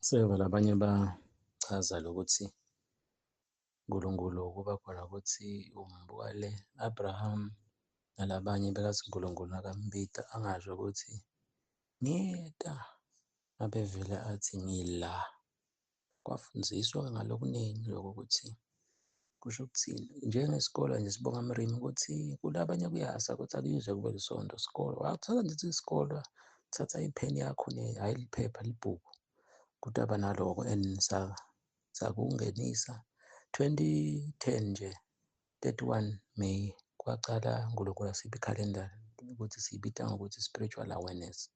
Seva labanye bachaza lokuthi uNkulunkulu kuba khona ukuthi umbuka le Abraham nalabanye bekathi uNkulunkulu akambita angasho ukuthi ngiyeta abevele athi ngila. Kwafundziswa ngalokuningi lokho ukuthi kusho ukuthini. Njengesikole nje sibonga Mrima ukuthi kulabanye kuyasa ukuthi akuyize kube lisonto sikole. Wathatha nje isikole, thatha ipheni yakho hhayi liphepha libhuku. Kudaba naloko and sakungenisa 2010 nje 31 May kwacala uNkulunkulu asipha ikhalenda ukuthi siyibita ngokuthi spiritual awareness.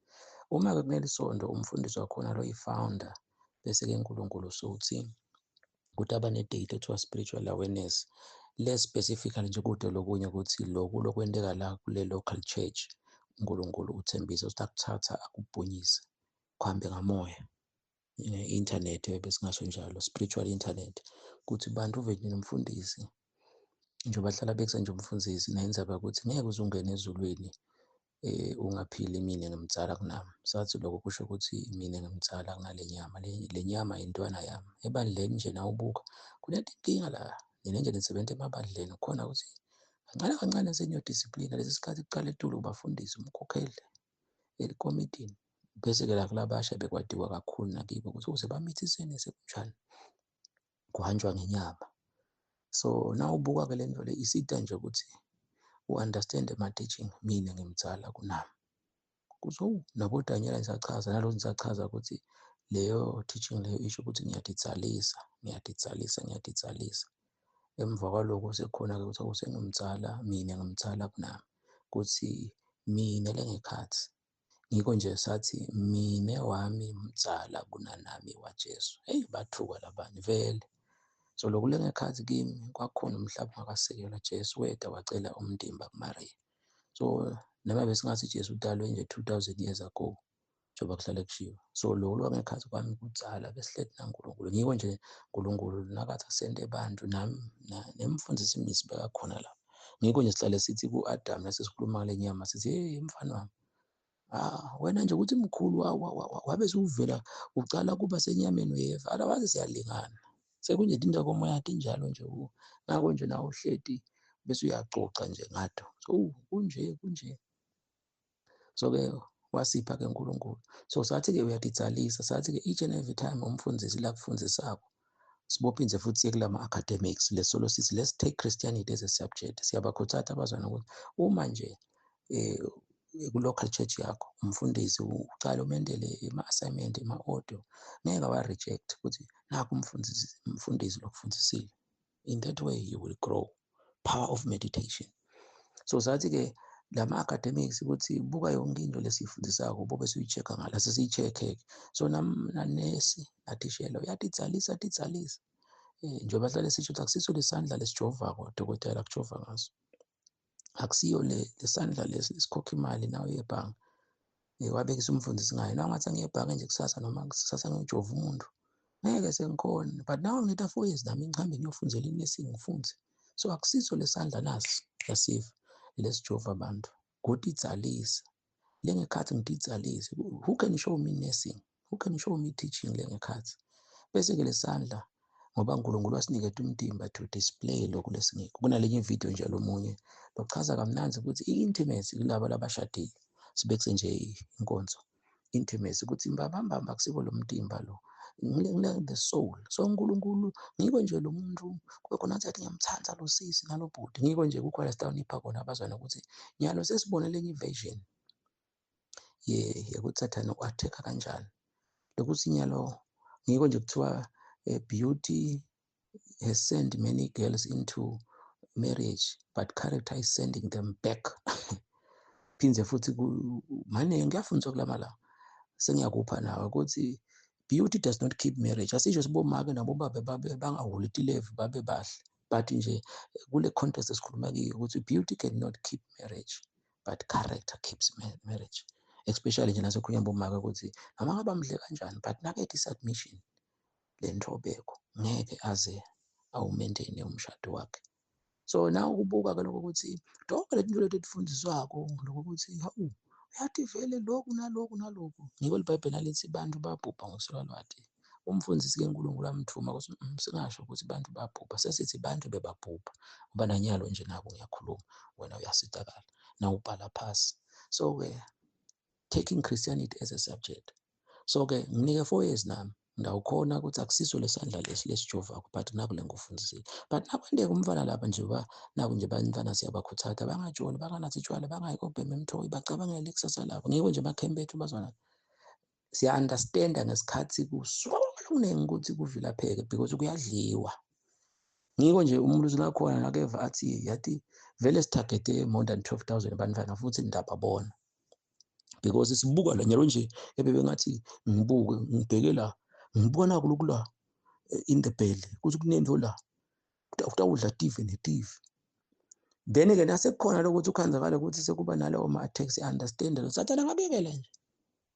Uma-ke kuleli sonto umfundisi wakhona lo yi-founder bese-ke uNkulunkulu usuthi ukuthi abane-date ethiwa spiritual awareness le specifically nje kude lokunye ukuthi lokhu lokwenteka la kule local church uNkulunkulu uthembisa ukuthi akuthatha akubhunyise kuhambe ngamoya. Internet besingasho njalo spiritual internet ukuthi bantu uvele nomfundisi njengoba hlala bekuse nje umfundisi nayenzaba ukuthi ngeke uze ungene ezulwini ungaphili mina ngimdala kunami. Sathi lokho kusho ukuthi mina ngimdala kunale nyama, le nyama intwana yami. Ebandleni nje nawubuka kunenkinga la, nina nje nisebenza emabandleni khona ukuthi kancane kancane seniyodisciplina lesi sikhathi kuqala etulo ubafundisi umkhokheli elikomitini. Bese-ke la kulabasha bekwadiwa kakhulu nakibo ukuthi ukuze bamithisene sekunjani kuhanjwa ngenyama. So nawubuka-ke le nto le isida nje ukuthi u-understand ama-teaching mina ngimdala kunami. Kuthi nabo-Daniel ngisachaza nalo ngisachaza ukuthi leyo teaching leyo isho ukuthi ngiyaditsalisa. Emva kwalokho sekukhona-ke ukuthi awusengimdala, mina ngimdala kunami. Kuthi mina lengekhathi ngiko nje sathi mina wami mdala kunanami waJesu. Hheyi bathuka labanye vele. So lokhu lengekhathi kimi kwakukhona umhlaba ungakasekelwa Jesu weda wacela umndimba kuMariya. So noma besingathi Jesu udalwe nje 2000 years ago njengoba kuhlale kushiwo. So lokhu ngekhathi kwami kudzala besihleti naNkulunkulu. Ngiko nje uNkulunkulu nakathi asende abantu nami nemfundisi ngisibeka khona la. Ngiko nje sihlale sithi ku-Adam nasesikhuluma ngale nyama sithi hey mfana wami. Wena nje ukuthi mkhulu wabe suvela ucala kuba senyameni uyeva. Otherwise siyalingana. Sekunje indaba komoya injalo nje ngako nje nawe uhleti bese uyacoca nje ngado. So kunje. So-ke wasipha-ke uNkulunkulu. So sathi-ke uyaditsalisa, sathi-ke each and every time umfundisi la kufundisako sibophinze futhi siye kulama academics lesolo sithi let's take Christianity as a subject. Siyabakhuthaza abazwana ukuthi uma nje ku-local church yakho umfundisi ucala umendele ama-assignment ama-audio ngeke awa-reject ukuthi nakho umfundisi lokufundisile. In that way you will grow. Power of meditation. So sathi-ke lama-academics ukuthi buka yonke into lesiyifundisako bobe siyi-check-a ngala sesiyi-check-ke. So nanesi nathishela uyaditsalisa. Njengoba hlale sisho ukuthi akusiso lesandla lesijovako dokotela akujova ngaso. Akusiyo lesandla lesi sikhokha imali nawe yebhange. Wabekisa umfundisi ngayo. Nawe ngathi angiye ebhange nje kusasa noma kusasa ngiyojova umuntu. Ngeke sengikhona. But now ngita 4 years nami ngihambe ngiyofundela i-nursing ngifunze. So akusiso lesandla nasi yasiva lesijova abantu. Kuditsalisa. Lengekhathi ngiditsalise. Who can show me nursing? Who can show me teaching lengekhathi? Bese-ke lesandla ngoba uNkulunkulu wasinikeza umtimba to display lokhu lesingekho. Kunalenye video nje lomunye lokuchaza kamnanzi ukuthi i-intimacy kulabo labashadile. Sibekise nje inkonzo. Intimacy ukuthi mbamba kusiko lo mtimba lo. The soul. So uNkulunkulu ngiko nje lo muntu kukhona athi ngiyamthanda lo sisi nalo bhuti. Ngiko nje kukhona sitawunipha khona abazwana ukuthi nyalo sesibone lenye version ukuthi Sathane u-attack kanjani. Lokuthi nyalo ngiko nje kuthiwa beauty has sent many girls into marriage but character is sending them back. Phinze futhi manje ngiyafundiswa kulama la sengiyakupha nawe ukuthi beauty does not keep marriage. Asisho sibomake nabo babe bangahuliti level babe bahle. But nje kule context esikhuluma kiyo ukuthi beauty cannot keep marriage but character keeps marriage. Especially nje nasekhulunywa bomake ukuthi noma ngaba mhle kanjani but nakethe submission le ntobeko ngeke aze awumaintain umshado wakhe. So nawe ukubuka-ke lokho ukuthi konke leti nto leti etufundiswako lokho ukuthi uyathi vele lokhu nalokhu. Ngiko iBhayibheli nalithi bantu babhubha ngokuswela lwati. umfundisi kaNkulunkulu amthuma ukuthi singasho ukuthi bantu babhubha, sesithi bantu bebabhubha ngoba nanyalo nje nabo ngiyakhuluma wena uyasitakala nawubhala phasi. So-ke taking Christianity as a subject. So-ke nginike 4 years nami ngawukhona ukuthi akusiso lesandla lesi lesijovako but naku le ngufundisile. But nakwandeka umfana lapha nje naku nje bantwana siyabakhuthaza bangajoli banganathi tshwala bangayikobhema emthoyi bacabangele ikusasa labo. Ngiko nje emakhempe ethu bazwana. Siya-understand-a ngesikhathi kuswala okuningi ukuthi kuvilapheke because kuyadliwa. Ngiko nje umlusi lakhona nakeva athi yathi vele sithagete more than 12,000 abantwana futhi ndababona. Because sibuka la nyalo nje ebebengathi ngibuke ngibheke la ngibuka naku lokula in the belly kuthi kunento la utawudla tive netive. Then-ke nasekukhona lokuthi ukhanzakala ukuthi sekuba nalawo ma-attacks understand lo sathana ngabiyekela nje.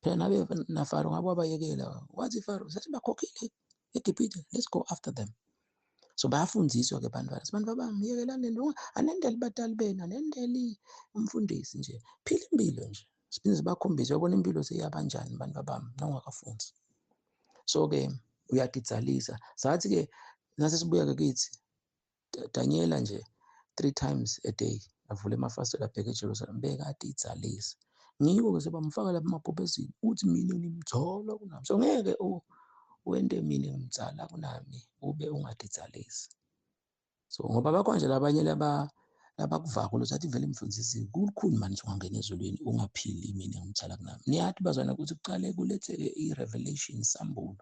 Phela nabe naFaro ngabo abayekela wathi iFaro sathi bakhokhile eGibhithe, let's go after them. So bayafundziswa-ke bantwana abantu bami yekelani lo anendele batali bena anendele umfundisi nje phila impilo nje siphinde sibakhombise uyabona impilo seyabanjani bantu bami nawungakafunzi. So-ke uyaditsalisa sathi-ke nase sibuya-ke kithi Daniela nje 3 times a day avule amafasitela abheke eJerusalem bekaditsalisa. Ngiko-ke sebamfaka lapha emabhubhezini uthi mina ngimthola kunami. So ngeke wente mina ngimtsala kunami ube ungaditsalisi. So ngoba bakho nje labanye labakuvako lokuthi vele mfundisi kukhulu manje ungangena ezulwini ungaphili mina ngimtsala kunami. Niyathi bazwana ukuthi kuqale kuletheke i-revelation sambulo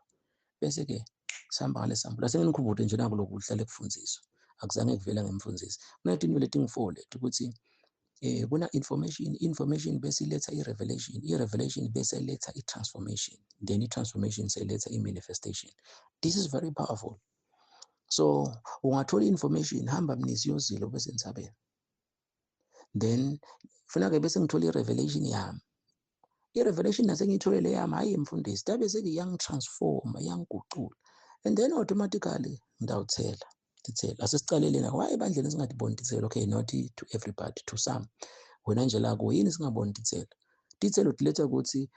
bese-ke sihamba ngale sambulo. Asenginikhumbule nje naku lokhu kuhlale kufundiswa akuzange kuvela ngemfundisi. Kunezinto leti ngi-4 leti ukuthi kuna information bese iletha i-revelation, i-revelation bese iletha i-transformation, then i-transformation seletha i-manifestation. This is very powerful. So ungathola i-information hamba mnisi yozilo bese nisabela. Then kufuneka bese ngithola i-revelation yami. I-revelation nasengiyitholele yami hayi emfundisi tabe seke yangitransforma yangigucula and then automatically ngidawuthela. Asesicalele na why ebandleni singadiboni dithelo. Okay, not to everybody, to some. Wena nje la yini singaboni dithelo. Dithelo diletha ukuthi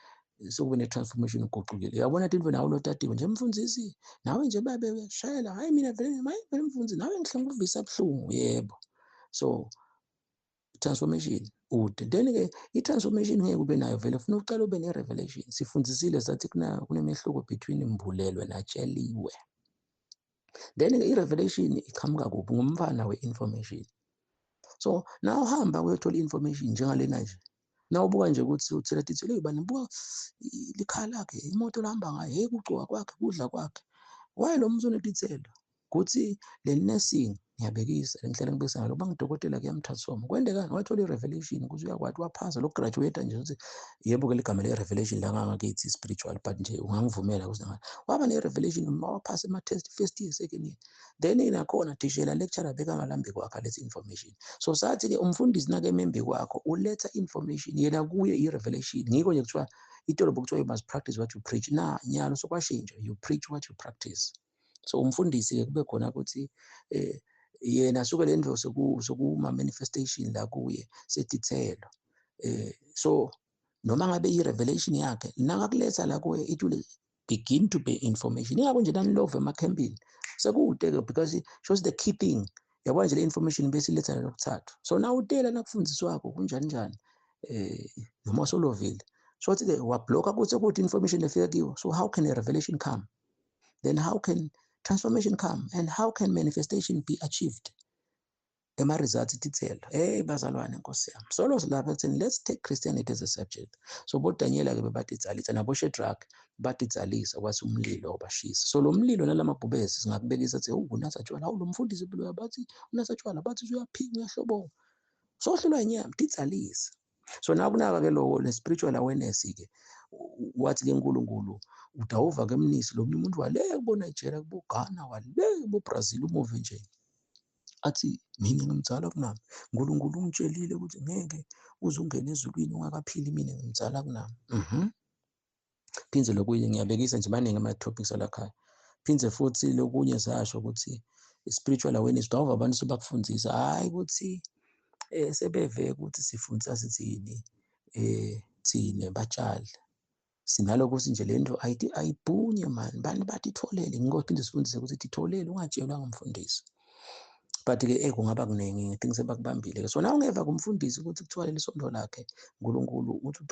sokube ne-transformation uguqukile. Uyabona into nawe lotatiwe nje mfundisi nawe nje babe uyashayela hayi mina vele mfundisi nawe ngihlanga uvisa buhlungu yebo. So transformation ude then-ke i-transformation ngeke ube nayo vele ufuna ucala ube ne-revelation. Sifundisile sathi kunemehluko between mbulelwe natsheliwe. Then i-revelation iqhamuka kuphi ngumfana we-information. So now uhamba uyothola i-information njengalena nje. Nawubuka nje ukuthi uthela dithelo bani buka likhala lakhe imoto lahamba ngayo hey kucuka kwakhe kudla kwakhe. Why lo muntu unedithelo? Kuthi le nursing ngiyabekisa ngihlala ngibekisa ngalo bangidokotela kuyamtransforma. Kwendekani wathola i-revelation ukuthi uyakwazi waphasa lo graduate nje ukuthi yebo ke ligama le-revelation la ngakithi spiritual but nje ungangivumela ukuthi waba ne-revelation mawaphasa ama-test first year second year. Then inakhona thishela lecturer beka ngalambe kwakhe lethi information. So sathi-ke umfundisi nake membe kwakho uletha information yena kuye i-revelation. Ngiko nje kuthiwa itolobo kuthiwa you must practice what you preach. Nyalo sokwashintsha you preach what you practice. So umfundisi-ke kube khona ukuthi yena suke le ndlo sokuma-manifestation la kuye sedithelo. So noma ngabe i-revelation yakhe nakakuletha la kuye it will begin to be information. Ingako nje nanilove emakhempini sekude-ke because shows the key thing. Yabona nje le information bese iletha lokuthathu. So na utela nakufundiswako kunjani njani noma solovile so ukuthi-ke wabhlokha ukuthi information efika kiwo. So how can a revelation come? Then how can transformation come and how can manifestation be achieved? Ema-results dithelo. Hey bazalwane nkosi yami. So lapha ekutheni let's take Christianity as a subject. So boDaniela-ke bebaditsalisa nabo Shadrach baditsalisa kwathi umlilo wabashisa. So lo mlilo nalamabhubesi singakubekisa ukuthi unatha tshwala. Hawu lo mfundisi impilo bathi unatha tshwala bathi uyaphinga uyahlobo. So hlulwa inyama ditsalisa. So nakunaka-ke lo le-spiritual awareness-ke wathi-ke uNkulunkulu udawuva-ke emnisi lo umuntu wale kubo Nigeria kubo Ghana wale kubo Brazil umuve nje. Athi mina ngimtsala kunami. uNkulunkulu ungitshelile ukuthi ngeke uze ungene ezulwini ungakaphili mina ngimtsala kunami. Phindze lokunye ngiyabekisa nje maningi ama-topics alakhaya. Phindze futhi lokunye sasho ukuthi spiritual awareness udawuva abantu sebakufundisa hayi ukuthi sebeve ukuthi sifundisa sithini thina batshali sinalokho ukuthi nje lento ayibhunye mani, bani bathi itholele, ngingophinde sifundise ukuthi itholele, ungatshelwa ngumfundisi. But-ke kungaba kuningi ngithi sebakubambile-ke. So ungeva kumfundisi ukuthi kuthiwa leli sondo lakhe uNkulunkulu uthi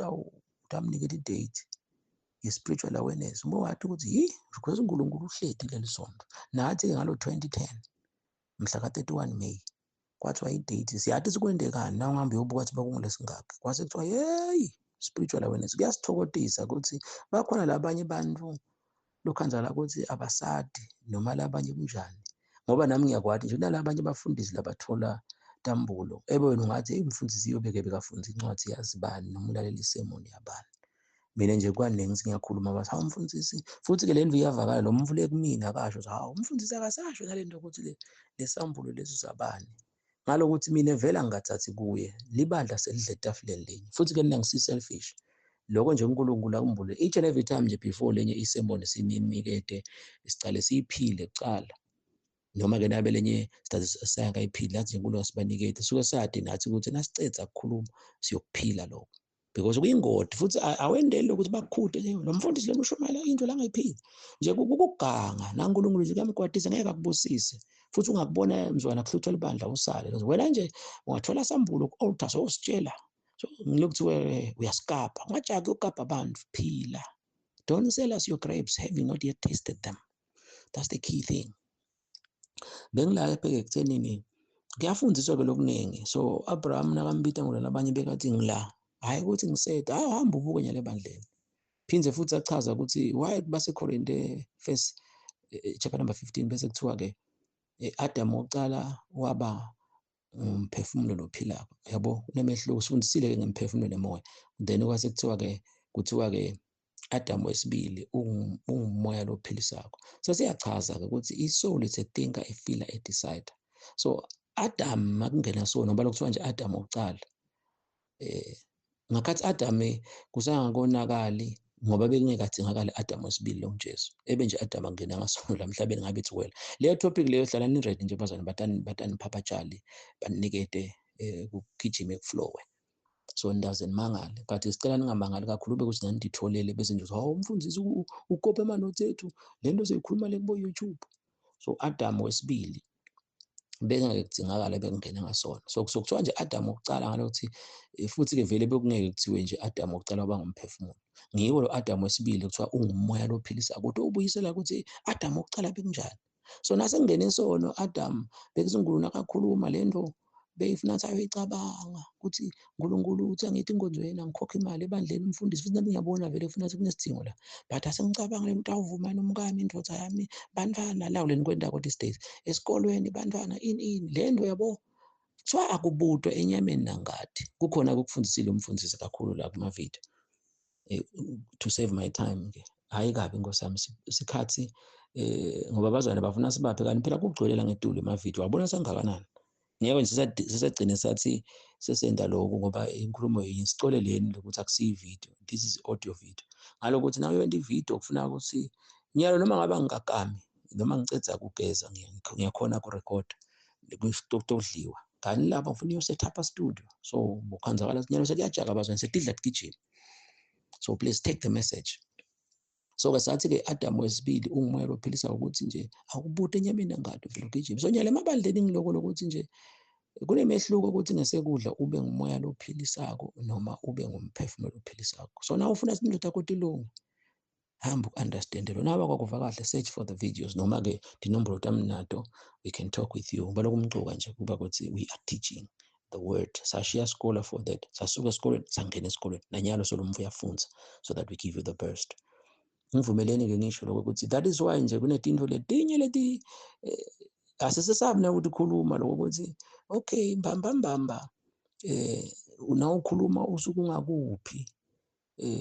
utamnikela i-date ye-spiritual awareness. Uma wathi ukuthi because uNkulunkulu uhledi kuleli sondo. Nathi-ke ngalo 2010 mhla ka-31 May kwathiwa i-date siyathi sikwendekani na ungahambe uyobuka ukuthi bekungolesingakhi. Kwase kuthiwa yeyi spiritual awareness. Kuyasithokozisa ukuthi bakhona labanye bantu lokhanzala ukuthi abasadi noma labanye kunjani. Ngoba nami ngiyakwati nje nalabanye abafundisi labathola tambulo. Wena ungathi umfundisi iyobeke bekafunza incwadi yazibani noma ulalela isemoni yabani. Mina nje kwaningi ngithi ngiyakhuluma bathi hawu umfundisi, futhi-ke le ndlu iyavakala lo mvule kumina akasho ukuthi hawu umfundisi akasasho nale nto ukuthi lesambulo lesi zabani. Ngalokuthi mina vele angingathathi kuye libandla selidle etafuleni lenye. Futhi-ke mina ngisi-selfish. Lokho nje uNkulunkulu akumbule each and every time nje before lenye isemoni sininikede sicale siyiphile kucala. Noma-ke nabe lenye sayakayiphili lathi uNkulunkulu asibanikede suke sade nathi ukuthi nasiceda ukukhuluma siyokuphila lokho. Because kuyingodi futhi awendeli ukuthi bakukhude lo mfundisi lena ushumayela into la angayiphili. Nje ukuganga na uNkulunkulu nje kuyamgwadisa ngeke akubusise. Futhi ungakubona mzwana kuhlutha libandla usale. Wena nje ungathola sambulo ku-altar sowusitshela. So ngilokuthi uyasikapa. Ungajaki ukapa abantu phila. Don't sell us your grapes having not yet tasted them. That's the key thing. Bengila ebheke ekuthenini kuyafundiswa ke lokuningi. So Abraham nakambita ngolana abanye bekathi ngila. Hayi ukuthi ngiseda, hamba ubuke nyale bandleni. Phindze futhi achaza ukuthi why baseKorinte first chapter number 15 bese kuthiwa-ke Adam wokucala waba umphefumulo lophilayo. Yabo kunemehluko sifundisile-ke ngemphefumulo nemoya. Then kwase kuthiwa-ke Adam wesibili ungumoya lophilisako. So siyachaza-ke ukuthi isoul is a thinker, a feeler, a decider. So Adam makungena sona ngoba lokuthiwa nje Adam wokucala. Ngakhathi Adam kusangakonakali ngoba bekungeke adingakale Adam wesibili lo Jesu. Nje Adam angena ngasona la emhlabeni ngabe ethi wela. Leyo topic leyo hlala ni ready nje bazana batani phaphatshali banikede kugijime kuflowe. So ndaze nimangale but sicela ningamangali kakhulu bekuthi nanditholele bese nje hawu umfundisi ukope amanothi ethu lento seyikhuluma le kubo YouTube. So Adam wesibili bengeke kudingakala bekungena ngasona. So kuthiwa nje Adam wokucala ngalokuthi futhi-ke vele bekungeke kuthiwe nje Adam wokucala waba ngumphefumulo. Ngiwo lo Adam wesibili kuthiwa ungumoya lophilisayo. Kodwa ubuyisela ukuthi Adam wokucala bekunjani. So nasengene isono Adam bekuthi uNkulunkulu akakhuluma lento beyifuna ukuthi ayoyicabanga ukuthi uNkulunkulu uthi angithi inkonzo yena ngikhokha imali ebandleni umfundisi futhi nami ngiyabona vele ufuna ukuthi kunesidingo la. But asengicabanga le muntu awuvuma nomkami indvodza yami bantwana la kuleni kwendako these days esikolweni bantwana ini le nto yabo kuthiwa akubudwe enyameni nangadi. Kukhona ukufundisile umfundisi kakhulu la kuma-video to save my time-ke hhayi kabi inkosi yami isikhathi ngoba abazwana bafuna sibaphe kanti phela kugcwelela ngedulo ema-video wabona sengakanani. Ngeke nje sisagcine sathi sesenda lokho ngoba inkulumo yisicole leni lokuthi akusiyi video, this is audio video. Ngalokuthi nayo yonke i-video kufuna ukuthi nyalo noma ngabe ngingakami noma ngicedza kugeza ngiyakhona ukurekhoda kudliwa. Kanti lapha ngifuna uyo-set up a-studio. So bukhonzakala sinyalo sekuyajaka abazwana setidla kitchen. So please take the message. So-ke sathi-ke Adam wesibili ungumoya lophilisa ukuthi nje akubude enyameni nangado vele ugijima. So nyale emabandleni ngiloko lokuthi nje kunemehluko ukuthi ngesekudla ube ngumoya lophilisako noma ube ngumphefumulo lophilisako. So na ufuna ukuthi indoda yakho ilunge hamba uku-understand-elwa. Naba kwakuva kahle search for the videos noma-ke dinombolo tami nato we can talk with you. Ngoba lokumcuka nje kuba ukuthi we are teaching the word. Sashiya scholar for that. Sasuka esikolweni sangena esikolweni. Nanyalo solomvu uyafunza so that we give you the burst. Ngivumelene-ke ngisho lokho ukuthi that is why nje kunetinto letinye leti asisesabi na ukuthi khuluma lokho ukuthi okay mbamba unawukhuluma usuku ungakuphi.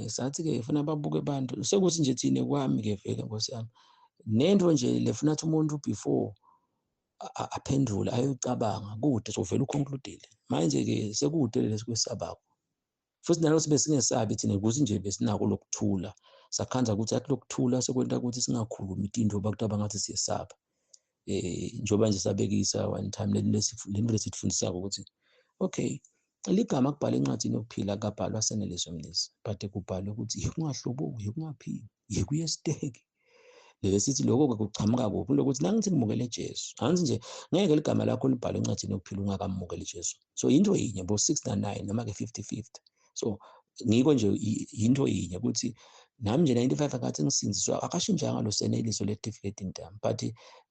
Sathi-ke funa babuke abantu sekuthi nje thine kwami-ke vele nkosi yami nento nje lefuna ukuthi umuntu before aphendule ayoyicabanga kude sovela uconclude-le. Manje-ke sekude lesi kwesabako futhi nalo sibe singesabi thina ukuthi nje besinako lokuthula. Sakhanza ukuthi athi lokuthula sekwenta ukuthi singakhulumi itinto bakutaba ngathi siyesaba. Njoba nje sabekisa one time lento lesifundisako ukuthi okay ligama kubhala encwadini yokuphila kabhalwa Seneliso Mnisi, but kubhalwe ukuthi yekungahlubuki, yekungaphili, yekuyesiteki. Lesithi lokho-ke kuchamuka kuphi lokuthi nangithi ngimukele Jesu, angithi nje ngeke ligama lakho libhalwe encwadini yokuphila ungakamukeli Jesu. So into yinye bo 6 na 9 noma ke 50-50. So ngiko nje into yinye ukuthi nami nje 95 akathi ngisinziswa akashintshanga lo Seneliso le-deflating dam, but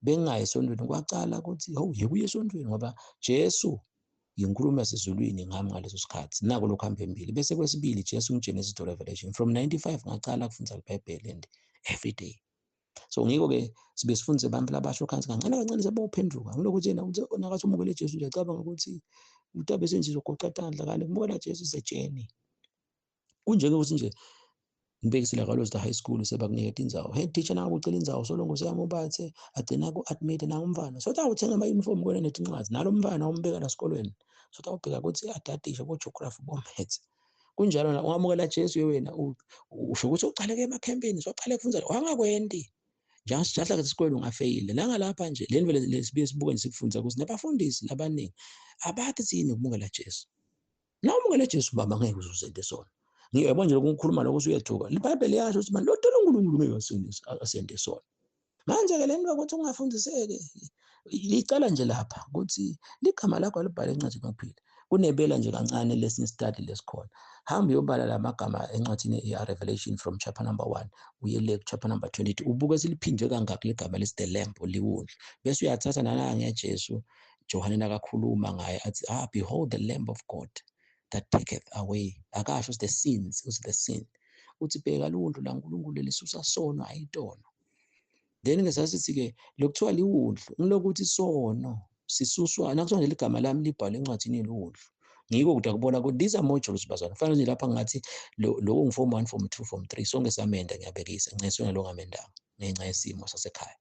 bengayi esontweni kwacala ukuthi hawu yekuye esontweni ngoba Jesu yinkulumo yasezulwini ngami ngaleso sikhathi nako lokhu hamba embili. Bese kwesibili Jesu ngeGenesis to Revelation from 95 ngacala ukufunda iBhayibheli and every day. So ngiko-ke sibe sifundise abantu labasho khansi kancane kancane sebawuphenduka ngilokuthi yena nakathi umukele Jesu nje acabanga ukuthi utabe senjizogoqa tandla kanti kumukela Jesu is a journey. Kunjenge ukuthi nje ngibekisela kalozida high school sebakuniketa indzawo. Hey teacher naku ucela indzawo solongo useyamubathe agcina ku-admit nangumfana. So uthenga ama-uniform kwena netincwadi nalo mfana umbeka la esikolweni. So utawubheka ukuthi adatisha bo-geography bo-maths. Kunjalo ungamukela Jesu wena usho ukuthi uqale ke emakhempini soqale kufunda wangakwenti. Njalo esikolweni ungafeyile. Langalapha nje le nto lesibuye sibuke sikufundisa ukuthi nabafundisi labaningi abathi thini ukumukela Jesu. Na umukela Jesu baba ngeke uzuzende sona. Ngiyabona nje ukukhuluma lokho usuyethuka. iBhayibheli yasho ukuthi manje lothola uNkulunkulu ngeke asende sona. Manje ke lento ukuthi ungafundiseke licala nje lapha ukuthi ligama lakho alibhale encwadini yokuphila. Kunebela nje kancane lesson study lesikhona. Hamba uyobala lamagama encwadini ye-Revelation from chapter number 1 uye le chapter number 22 ubuke siliphindwe kangaka legama lesi the lamb liwundlu. Bese uyathatha nana ngeJesu Johane nakakhuluma ngaye athi behold the lamb of God that taketh away. Akasho the sins, uthi the sin. Uthi bheka lundlu la uNkulunkulu lisusa sono ayitono. Then ngesasithi-ke lokuthiwa liwundlu ngilokuthi sono sisuswa nakuthiwa nje ligama lami libhalwe encwadini yelundlu. Ngiko kude kubona ukuthi these are modules bazana. Kufanele nje lapha ngathi lo form 1 form 2 form 3 sonke samenda ngiyabekisa nginceswe nalo ngamendanga ngenxa yesimo sasekhaya.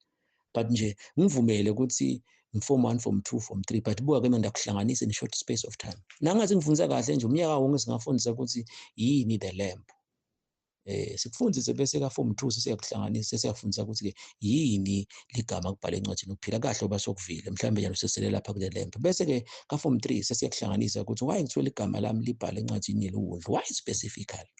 But nje ngivumele ukuthi form 1 form 2 form 3 but buka ke mina ndakuhlanganisa in a short space of time. Nangathi ngifundisa kahle nje umnyaka wonke singafundisa ukuthi yini the lamb. Sikufundise bese ka form 2 sesiyakuhlanganisa sesiyafundisa ukuthi ke yini ligama kubhala encwadini ukuphila kahle oba sokuvile mhlambe njalo sesele lapha kule lamb. Bese ke ka form 3 sesiyakuhlanganisa ukuthi why ngithiwe ligama lami libhala encwadini yelundlu, why specifically.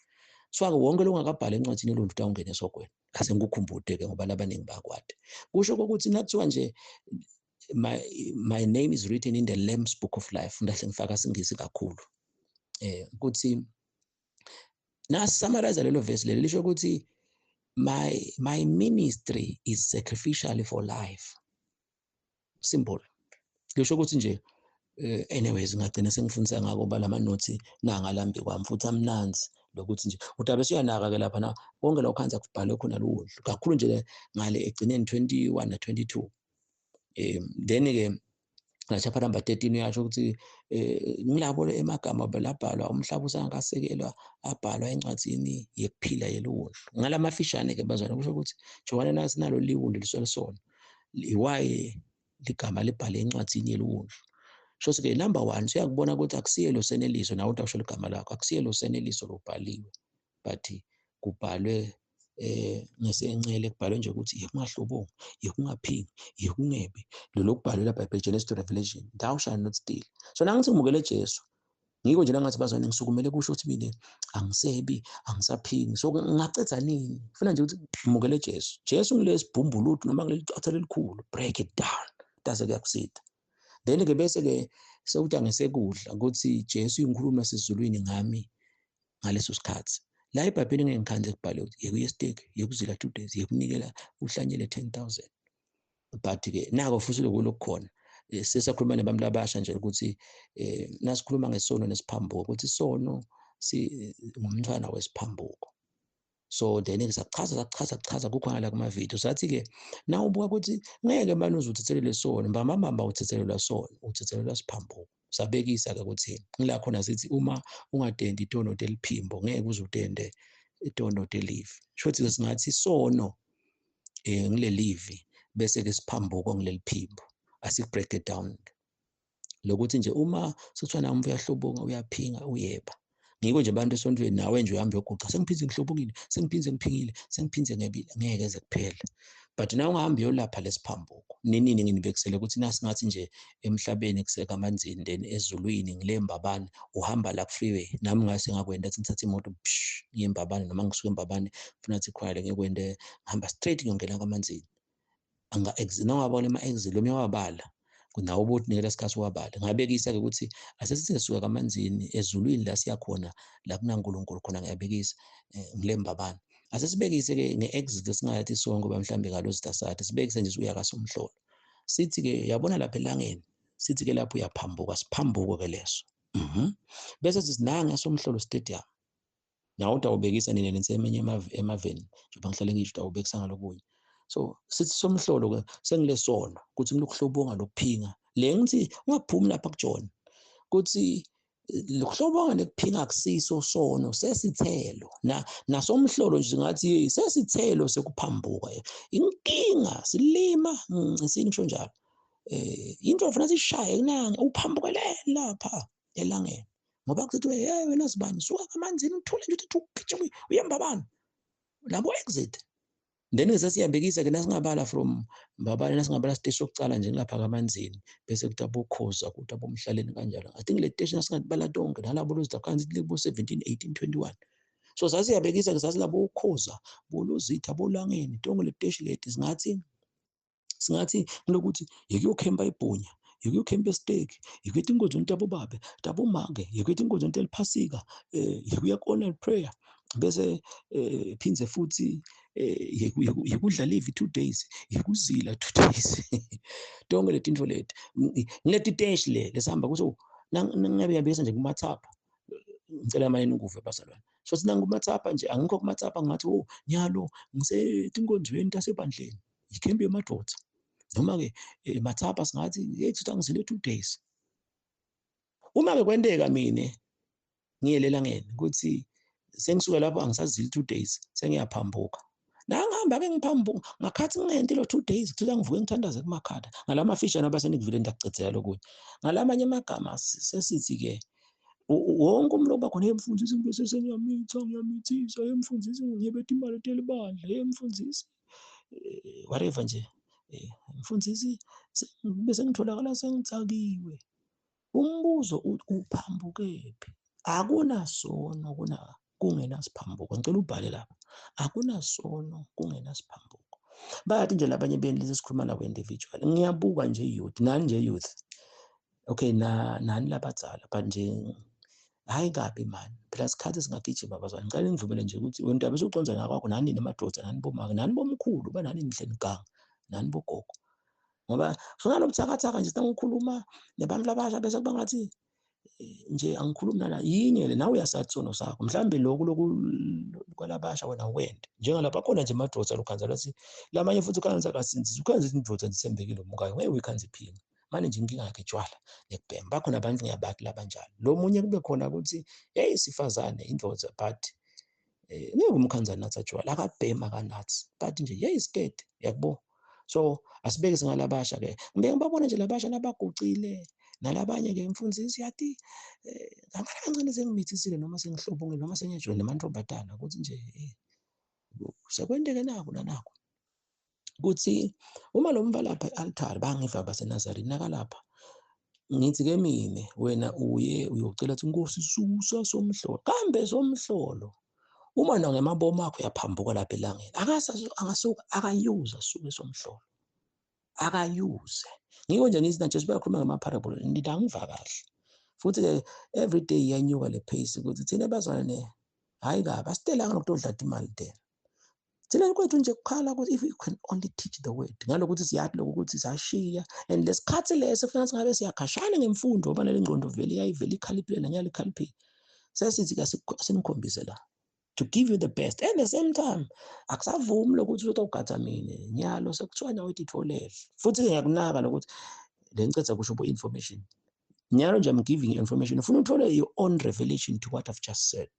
So wonke lokungakabhala encwadini yelundlu utawungena esogwini. Ase ngikukhumbule ke ngoba labaningi bakwade. Kusho ukuthi nakuthiwa nje my name is written in the Lamb's book of life. Ndahle ngifaka singisi kakhulu. Ukuthi na summarize lelo verse lelo lisho ukuthi my ministry is sacrificially for life. Simple. Lisho ukuthi nje anyways ngagcina sengifundisa ngako balama notes nangalambi kwami futhi amnanzi lokuthi nje utabe siyanaka ke lapha na konke la ukhanza kubhalwe khona lundlu kakhulu nje ngale egcineni 21 na 22. Then ke la chapter number 13 uyasho ukuthi ngilabo emagama belabhalwa umhlaba usangasekelwa abhalwa encwadini yekuphila yelundlu. Ngalamafishane ke bazwana kusho ukuthi Johane nasi nalo liwundlu lisolisona. Why ligama libhale encwadini yelundlu. Shothi ke number 1 siyakubona ukuthi akusiye lo Seneliso nawe utasho igama lakho akusiye lo Seneliso lobhaliwe but kubhalwe ngesencele kubhalwe nje ukuthi yekungahlubuki, yekungaphingi, yekungebe. Lo kubhalwe lapha eGenesis to Revelation, thou shalt not steal. So nangithi ngimukele Jesu ngiko nje nangathi bazwane ngisukumele kusho ukuthi mina angisebi, angisaphingi. So ngingacetha nini? Kufuna nje ukuthi ngimukele Jesu. Jesu ngilesibhumbuluthi noma ngilicatha elikhulu, break it down. Daze kuyakusida. Then ke bese ke sekuthi angesekudla ukuthi Jesu inkhulumo yasezulwini ngami ngaleso sikhathi. La eBhayibhelini ngeke ngikhanze kubhale ukuthi yekuyesiteki, yekuzila 2 days, yekunikela uhlanyele 10,000. But ke nako futhi lokukhona sesakhuluma nabami labasha nje ukuthi nasikhuluma ngesono nesiphambuko ukuthi isono ngumntwana wesiphambuko. So then sachaza kukhona la kuma video sathi ke na ubuka ukuthi ngeke manje uzuthethelele sono mbamba uthethelelwa sono uthethelelwa siphambuko. Sabekisa ke ukuthi ngila khona sithi uma ungadendi itonoto eliphimbo ngeke uzutende itonoto elivi. Shothi singathi sono ngilelivi bese ke siphambuko ngileliphimbo. Asi break it down. Lokuthi nje uma sokuthiwa nami uyahlubuka uyaphinga uyeba. Ngiko nje abantu esontweni nawe nje uhamba uyoguqa sengiphinze ngihlobukile sengiphinze ngiphingile sengiphinze ngebile ngeke ze kuphele. But na ungahamba uyolapha lesiphambuko ninini nginibekisele ukuthi nasingathi nje emhlabeni kuseka amanzini then ezulwini ngile Mbabane uhamba la ku-freeway nami ngase ngakwenda athi ngithathe imoto ngiye eMbabane noma ngisuke eMbabane funa athi khwale ngiyokwenda ngihamba straight ngiyongena kamanzini nongabona ama-exit umyawabala nawo ubunikela isikhathi wabala ngabekisa-ke ukuthi asesithi sisuka kamanzini ezulwini la siya khona la kunaNkulunkulu khona ngiyabekisa ngile Mbabane asesibekise-ke nge-exit esingathi sonke ngoba mhlawumbe kalozita sathi sibekise nje uya kaSomhlolo sithi-ke yabona lapha elangeni sithi-ke lapho uyaphambuka siphambuko-ke leso bese sithi nangu yaSomhlolo stadium nawo utawubekisa nina nisemenye emaveni njengoba ngihlale ngisho utawubekisa ngalokunye so sithi Somhlolo-ke sengile sono kuthi ngilokuhlobonga lokuphinga le ngithi ungaphumi lapha kujona kuthi lokuhlobonga nekuphinga akusiso sono sesithelo naSomhlolo nje ngathi sesithelo sekuphambuka inkinga silima ngisho njalo into ofuna sishaye kunanga uphambukele lapha elangeni ngoba kuthi hey wena sibani suka kamanzini uthule nje uthi ugijima uyeMbabane labo exit then sesiyabekisa-ke nasingabala from Mbabane nasingabala siteshi sokucala nje ngilapha kamanzini bese kuthi aboKhoza kuthi abomhlaleni kanjalo I think le station asingalibala tonke nalabo lozitha kanzi libo 17 18 21 so sasiyabekisa-ke sasilabo Khoza bolozitha abolangeni tonke le station leti singathi kulokuthi yikuyokhempa eBhunya yikuyokhempa eSteki yikuyothi inkonzo ntabo babe tabo mange yikuyothi inkonzo nteliphasika yikuya corner prayer bese phinze futhi yikudlala ivi 2 days yikuzila 2 days tonke leti ntfo leti ngileti teshi lesihamba kuso nangabe yabesa nje kumathapha ngicela manje ninguve bazalwane so sina ngumathapha nje angikho kumathapha ngathi nyalo ngisetinkonzweni tasebandleni yikhempe yemadoda noma-ke mathapha singathi yethu angizile 2 days uma-ke kwenteka mine ngiyelelangeni ukuthi sengisuka lapho angisazile 2 days sengiyaphambuka nangihamba-ke ngiphambuka ngakhathi ngingenti lo 2 days kuthi ngivuke ngithandaze kumakhada ngalamafishane abasenikuvile ndakugcedzela lokunye ngalamanye amagama sesithi-ke wonke umlobo bakhona yemfundisi bese ngiyamithisa yemfundisi ngiyebetha imali etelibandla yemfundisi whatever nje mfundisi bese ngitholakala sengithakiwe umbuzo uphambukephi akunasono kungenasiphambuko ngicela ubhale lapha akunasono kungenasiphambuko bayathi nje labanye beni lezi sikhuluma nabo individual ngiyabuka nje youth nani nje youth okay nani labadzala but nje hayi kabi mani phela sikhathi singagijima bazwana ngicela ngivumele nje ukuthi wena ndaba usuconza ngakwakho nani nemadoda nani bomake nani bomkhulu banani nihleni ganga nani bogogo ngoba sona lobuthakathaka nje sengikhuluma nabantu labasha bese kuba ngathi nje angikhulumi nala yinye le nawe uyasathi sono sakho mhlambe lokhu kwalabasha wena wenda njengalapha khona nje madoda lokhanza lathi lamanye futhi ukhanza kasinzisi ukhanza indvodza ndisembekile umkayo ngeke uyikhanza iphinga manje nje inkinga yakhe etshwala nekubhema bakhona abantu ngiyabathi labanjalo lo munye kube khona ukuthi hey sifazane indvodza but ngeke umkhanza nathi atshwala akabhema kanathi but nje hey scared yakbo so asibeke singalabasha-ke ngibabona nje labasha nabagucile nalabanye-ke mfundisi yathi ngabona kancane sengimithisile noma sengihlobongile noma sengiyajula namantombazana ukuthi nje sekwenteke nakho nanakho ukuthi uma lo mbalapha e-altar bangiva baseNazarene nakalapha ngithi-ke mine wena uyocela ukuthi Nkosi susa Somhlolo kambe Somhlolo uma nangemabomo akho uyaphambuka lapha elangeni angasuka akayuza asuke Somhlolo akayuze ngiko nje ngithi nje sibakhuluma ngama-parable ngithi angiva kahle futhi-ke everyday iyanyuka le pace ukuthi thina bazalwane hayi kabi asitelanga nokudlala imali tena thina kwethu nje kukhala ukuthi if you can only teach the word ngalokuthi siyathi lokho ukuthi sashiya and lesikhathi leso kufanele singabe siyakhashana ngemfundo ngoba nale ngqondo vele iyayivela ikhaliphile nanyalo ikhaliphile sesithi asinikhombise la to give you the best at the same time akusavumi lokuthi uzogada mina nyalo sekuthiwa nawe itholele futhi ngiyakunaka lokuthi le ngicetha kusho information nyalo nje I'm giving you information ufuna uthole your own revelation to what I've just said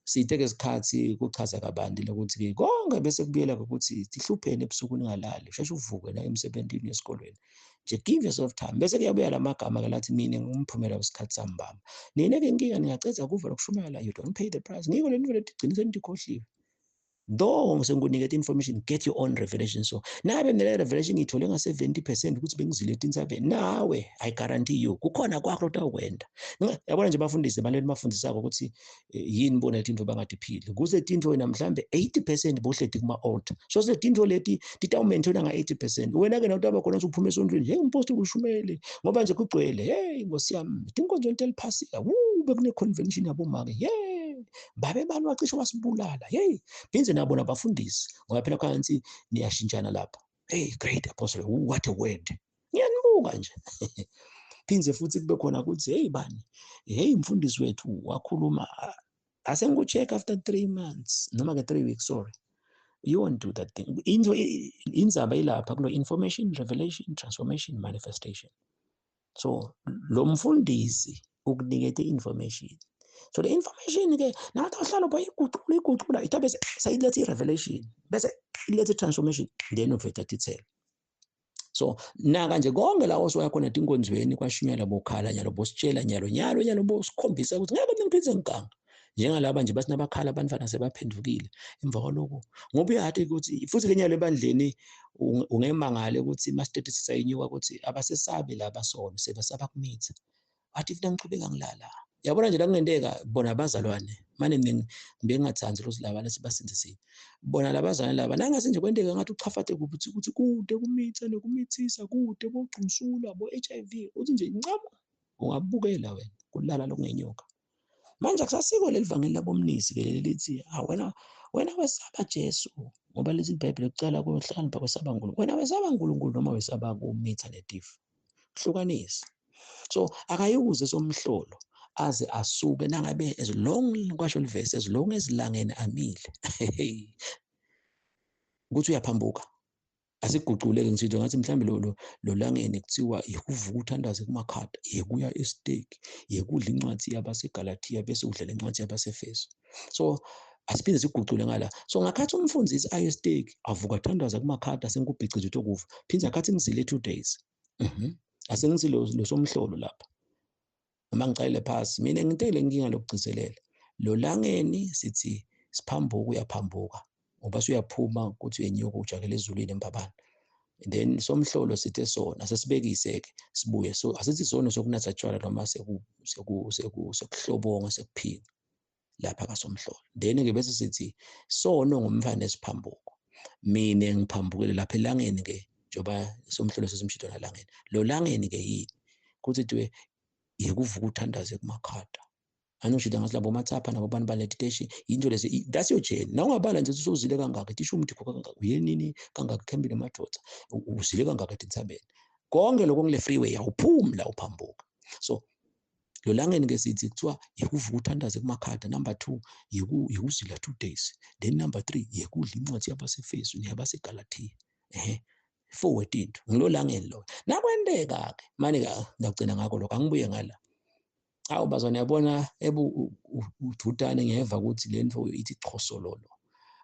siteke isikhathi kuchaza kabanti lokuthi konke bese kubuyela ukuthi sihluphene ebusuku ningalali sheshe uvuke la emsebenzini esikolweni nje give yourself time bese kuyabuya lamagama ke lathi mina ngumphumela wesikhathi sambamba nina ke inkinga ningacetha kuva lokushumayela you don't pay the price ngiko le nto lethi igcina senidikhohliwe though sengikuniketa information, get your own revelation. So nabe nale revelation ngithole nga 70% ukuthi bengizile etinsabeni, nawe I guarantee you kukhona kwakho utawukwenda. Yabona nje bafundisi baleni bafundisako ukuthi yini bona letinto bangadiphili kuze tinto wena mhlambe 80% bohleti kuma altar, so se tinto leti titawumaintaina nga 80%, wena ke nawutaba khona uphuma esontweni, hey ngipostoli ushumele ngoba nje kugcwele, hey Nkosi yami tinkonzo ntelphasika bekune convention yabomake, yeah babe bani wacishe wasibulala, hey phinze nabo nabafundisi ngoba phela phansi niyashintshana lapha, hey great apostle, what a word, ngiyanibuka nje phinze futhi kube khona ukuthi hey bani, hey mfundisi wethu wakhuluma, asengikucheck after 3 months noma ke 3 weeks, sorry, you won't do that thing. Inzaba ilapha kulo information, revelation, transformation, manifestation. So lo mfundisi ukuniketa information, so the information ke nathi ahlala ba igucula itabe sayilethe revelation bese ilethe transformation, then uveta tithela. So naka nje konke la osoya khona tinkonzweni kwashunyala bokhala nyalo bositshela nyalo bosikhombisa ukuthi ngeke ngiphithe ngiganga njengalaba nje basinabakhala abantwana sebaphendukile emva kwaloko, ngoba uyathi ukuthi futhi kenyalo ebandleni ungemangale ukuthi ma-statistics ayinyuka ukuthi abasesabi laba sona sebasaba kumitha, athi funa ngiqhubeka ngilala. Yabona nje la kungendeka bona abazalwane manje bengingathandi ukuthi laba lesibasindisile bona labazalwane laba nangase nje kwendeka ngathi uchafate ukuthi kude kumitha nokumithisa kude bogcusula bo-HIV uthi nje ncamo ungabukela wena kulala lokungenyoka. Manje akusasiko leli vangeli labomnisi ke leli lithi wena wesaba Jesu ngoba lithi iBhayibheli kucala kohlakanipha kwesaba uNkulunkulu, wena wesaba uNkulunkulu noma wesaba kumitha netifu, hlukanisa. So akayuze somhlolo aze asuke nangabe as long kwasho livesi as long as langeni amile ukuthi uyaphambuka, asiguculeke ngisho ngathi mhlambe lo langeni kuthiwa ikuvuka uthandaze kumakhada, yekuya estake, yekudla incwadi yabaseGalathiya bese udlela incwadi yabaseFeso. So asiphinde sigucule ngala, so ngakhathi umfundisi aye estake avuka athandaza kumakhada sengikubhicizwe ukuva phinza ngakhathi ngizile 2 days asengizilo lo somhlolo lapha noma ngicayile phasi mina ngintele inkinga lokugcizelela lo langeni sithi siphambuka uyaphambuka ngoba uyaphuma ukuthi uyenyuka ujakele ezulwini empabana, then somhlolo sithe sona sesibekise-ke sibuye, so asithi sona sokunatha tshwala noma sekuhlobonga sekuphika lapha kasomhlolo, then-ke bese sithi sona ngumfana esiphambuko, mina ngiphambukele lapha elangeni-ke njengoba somhlolo sesimshito nalangeni, lo langeni-ke yini kuthi thiwe yekuvuka uthandaze kumakhada, anoshida ngathi labo mathapha nabo bani baleditation into lezi, that's your journey. Na ungabala nje usuzile kangaka tisho umuntu kangaka uyenini kangaka khembile madoda uzile kangaka etinsabeni konke lokho ngile freeway awuphumi la uphambuka. So lo langeni ke sithi kuthiwa yekuvuka uthandaze kumakhada, number 2 yekuzila 2 days, then number 3 yekudla incwadi yabaseFeso neyabaseGalathiya, forward into ngilo langeni lo nakwendeka ke manje ngagcina ngakho lokho angibuye ngala. Awu bazwana yabona ududane ngeva ukuthi le nto ithi chosololo.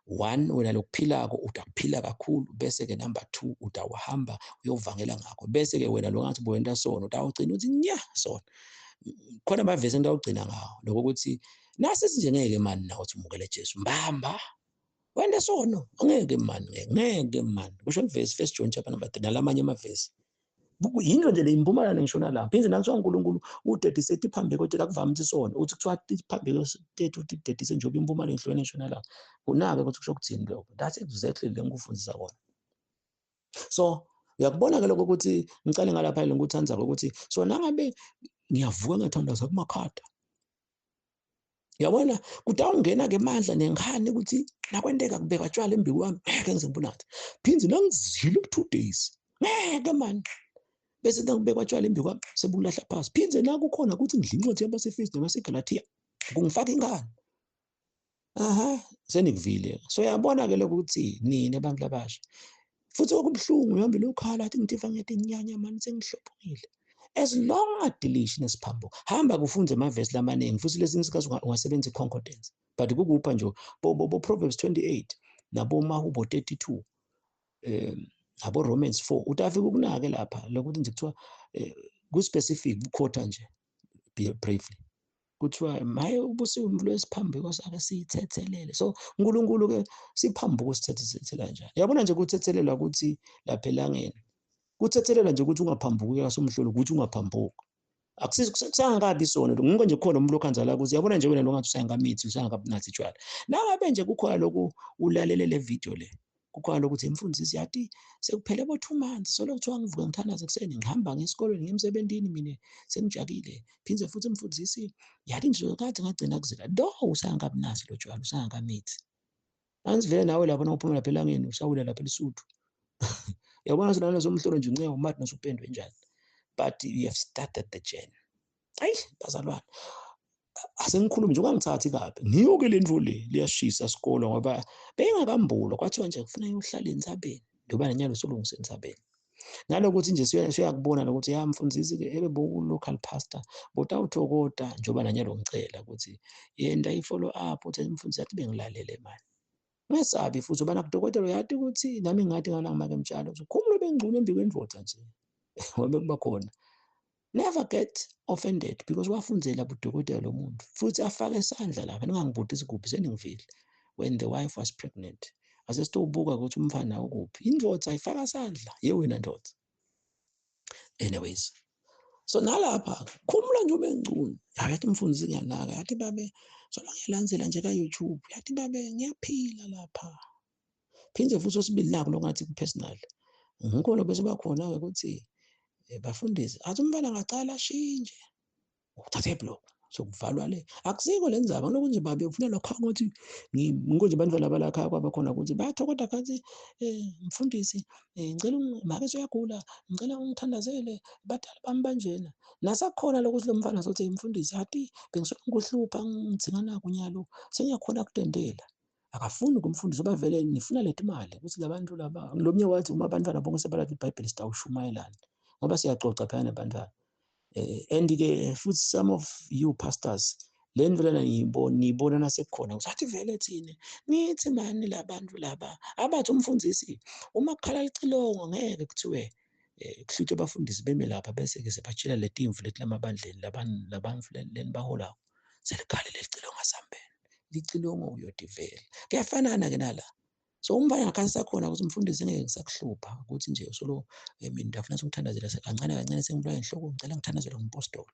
1 wena lokuphilako utakuphila kakhulu bese ke number 2 utawuhamba uyovangela ngakho bese ke wena lo ngathi boyenta sona utawugcina uthi nya sona khona abavese ngitawugcina ngawo lokho ukuthi nasi sinjengeke mani nawe uthi umukele Jesu mbamba wende sono ngeke mani kusho ivesi 1 John chapter number 3 nalamanye amavesi yinto nje le impumalanga ngishona lapha phinze nakuthiwa uNkulunkulu udedisete iphambeko kodwa akuvami ukuthi sona uthi kuthiwa iphambeko tethu uthi dedise njengoba impumalanga ihlweni ngishona lapha kunake ukuthi kusho ukuthini lokho, that's exactly le ngikufundisa kona. So uyakubona ke lokho ukuthi ngicale ngalapha le ngikuthanza ukuthi so nangabe ngiyavuka ngathandaza kumakhada, yabona kutawungena ke mandla nengane ukuthi nakwendeka kubeka tshwala embi kwami ngeke ngize ngibunathe phinze nangizile 2 days ngeke mani bese ngibekwa tshwala embi kwami sebulahla phasi phinze la kukhona ukuthi ngidla incwadi yabaseFeso nabaseGalathiya kungifaka ingane. Senikuvile. So yabona ke lokho ukuthi nini abantu labasha futhi okubhlungu uhambile ukhala athi ngithi fangethi inyanya mani sengihlopongile as long adilishi nesiphambuko hamba kufunze amavesi lamaningi futhi lesinye isikhathi ungasebenza i-concordance but kukupha nje bo Proverbs 28 nabo Mahubo 32 abo Romans 4 utafika ukunake lapha lokuthi nje kuthiwa ku-specific quote nje briefly kuthiwa maye ubusiwe umvulo wesiphambeko sakhe siyithethelele. So uNkulunkulu-ke siphambuka usithethethela njani. Yabona nje kuthethelelwa ukuthi lapha elangeni. Kuthethelelwa nje ukuthi ungaphambuki kasomhlolo ukuthi ungaphambuki. Kusangakabi sona lo, ngikho nje kukhona umuntu okhanza la ukuthi yabona nje wena lo ngathi usayangamithi usangakabunathi tshwala. Nangabe nje kukhona lokhu ulalele le video le. Kukhona lokuthi mfundisi yathi sekuphele bo 2 months solo kuthiwa ngivuke ngithandaze kuseni ngihamba ngesikolweni ngemsebentini mina sengijabulile. Phindze futhi mfundisi yathi nje kade ngagcina kuzela. Do usangakabunathi lo tshwala usangakamithi. Anzivele nawe lapha nawuphuma lapha elangeni usawula lapha eLesotho. Yabona sona zomhlolo nje uncenga umathi nasupendwe njani. But you have started the journey. Ayi bazalwane. Asengikhuluma nje ungangithathi kabi. Ngiyoke le ndvo le liyashisa isikolo ngoba beyingakambulwa kwathiwa nje kufuna uyohlala entsabeni. Ngoba nenyalo solungise entsabeni. Nalokuthi nje siyakubona ukuthi ya mfundisi ke ebe bo local pastor botawuthokoda njoba nanyalo ngicela ukuthi yenda i-follow up uthi mfundisi yathi bengilalele manje. Ngesabi futhi ubana kudokotela yathi ukuthi nami ngathi ngalangimake mtshalo ukuthi khumule bengcono embi kwendvodza nje. Ngoba kuba khona. Never get offended because wafundzela budokotela lo muntu. Futhi afake isandla lapha ningangibhudisi kuphi seningivile when the wife was pregnant. Asesitobuka ukuthi umfana ukuphi. Indvodza ayifaka isandla yewena ndodza. Anyways. So nalapha khumula nje ubengcono. Yathi umfundisi ngiyanaka yathi babe sona ngiyalandzela nje ka YouTube. Yathi babe ngiyaphila lapha. Phindze futhi osibili nako longathi personal. Ngikho bese bakhona ukuthi bafundisi athi umfana ngacala ashintshe uthathe iblock sokuvalwa le akusiko lenzaba ngokunje babe ufuna lokho ukuthi nginkonje bantwana balakha kwaba khona ukuthi bayathokoda kathi mfundisi ngicela make siyagula ngicela ungithandazele badala bami banjena nasakhona lokuthi lo mfana sothi mfundisi athi bengisola ukuhlupha ngidzinga kunyalo sengiyakhona kutendela akafuni kumfundisi oba vele nifuna lethi imali ukuthi labantu laba lomnye wathi uma abantwana bonke sebalathi iBhayibheli sitawushumayelana ngoba siyaxoxa phana nabantwana and ke futhi some of you pastors le ndlela niyibona nasekukhona usathi vele thina nithi mani labantu laba abathi umfundisi uma kukhala licilongo ngeke kuthiwe kuhluthe abafundisi beme lapha bese ke sebachila letimvu lethi lamabandleni labantu leni baholayo selikhala lecilongo asambene licilongo uyodivela kuyafanana ke nala. So umbani ngakhanisa khona ukuthi umfundisi ngeke ngisakuhlupha ukuthi nje usolo mina ndafuna ukuthandazela sekancane kancane sengibulawa inhloko ngicela ngithandazele ngumpostoli.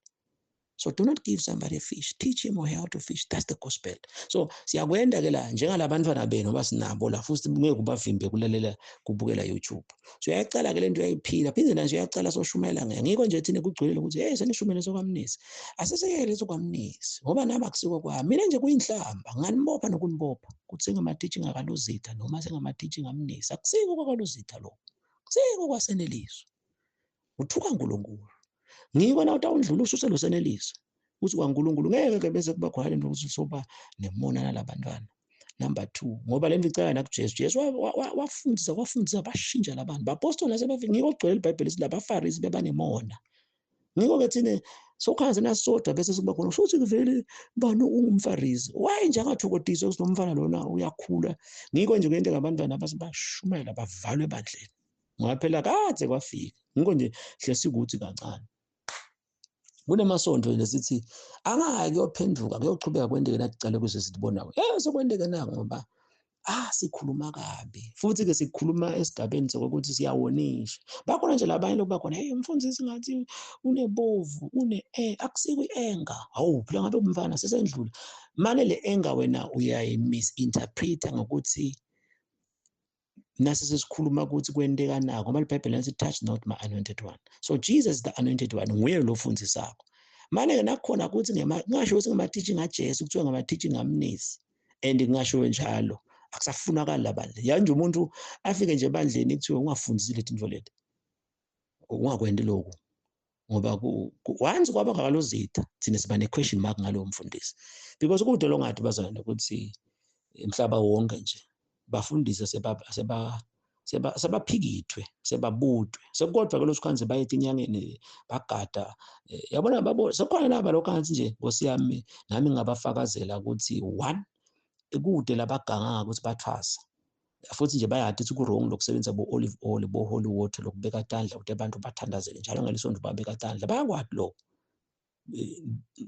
So do not give somebody a fish, teach him how to fish. That's the gospel. So siyakwenda ke la njengalabantwana benu basinabo la futhi ngeke ubavimbe kulalela kubukela YouTube. So uyacala ke lento uyayiphila phinde nje uyacala soshumela ngeke nje thina kugcwele ukuthi hey senishumele sokwamnisi. Aseseyele sokwamnisi ngoba nami akusiko kwami. Mina nje kuyinhlamba nganibopha nokunibopha ukuthi sengama teaching akaluzitha noma sengama teaching amnisi. Akusiko kwakaluzitha lo. Kusiko kwaseneliso. Uthuka uNkulunkulu. Ngiko na utawundlula ususelo seneliso uthi kwaNkulunkulu ngeke ke bese kuba khona lento ukuthi soba nemona nalabantwana. Number 2 ngoba le mvicala nakuJesu Jesu wafundisa bashintsha labantu bapostoli nasebafika ngiko gcwele iBhayibheli silaba afarisi bebanemona. Ngiko ke thina sokhanze nasoda bese sikuba khona futhi kuvele bani ungumfarisi why nje angathokodisa ukuthi nomfana lona uyakhula. Ngiko nje kuyente ngabantwana abasibashumayela bavalwe ebandleni ngoba phela kade kwafika ngiko nje hle sikuthi kancane. Kunemasonto lesithi angake kuyophenduka kuyoqhubeka kwendeke nathi cala kuse sitibona sokwendeke nako ngoba sikhuluma kabi futhi ke sikhuluma esigabeni sokuthi siyawonisha bakhona nje labanye lokuba khona hey umfundisi ngathi unebovu akusiko ienga hawu phela ngabe umfana sesendlula manje le enga wena uyayi-misinterpreta ngokuthi nasi sesikhuluma ukuthi kwendeka nako ngoba iBhayibheli lithi touch not my anointed one. So Jesus is the anointed one nguye lo mfundisako. Manje ke nakukhona ukuthi ngingasho ukuthi ngama teaching aJesu kuthiwa ngama teaching amnisi and ngingasho njalo akusafunakala labandle. Yanje umuntu afike nje ebandleni kuthiwe ungafundisi lethi into leti. Ungakwendi lokho. Ngoba once kwaba ngakalozitha thina siba ne question mark ngalo mfundisi. Because kude lo ngathi bazana ukuthi emhlaba wonke nje bafundise sebaphikithwe sebabudwe sekodwa ke losikhanze bayethi inyangeni bagada yabona babo sekhona laba lokhansi nje Nkosi yami nami ngabafakazela ukuthi 1 ekude labaganga ukuthi bathwasa futhi nje bayathi ukuthi ku wrong lokusebenzisa bo olive oil bo holy water lokubeka tandla ukuthi abantu bathandazele njalo ngalisonto babeka tandla bayakwathi lo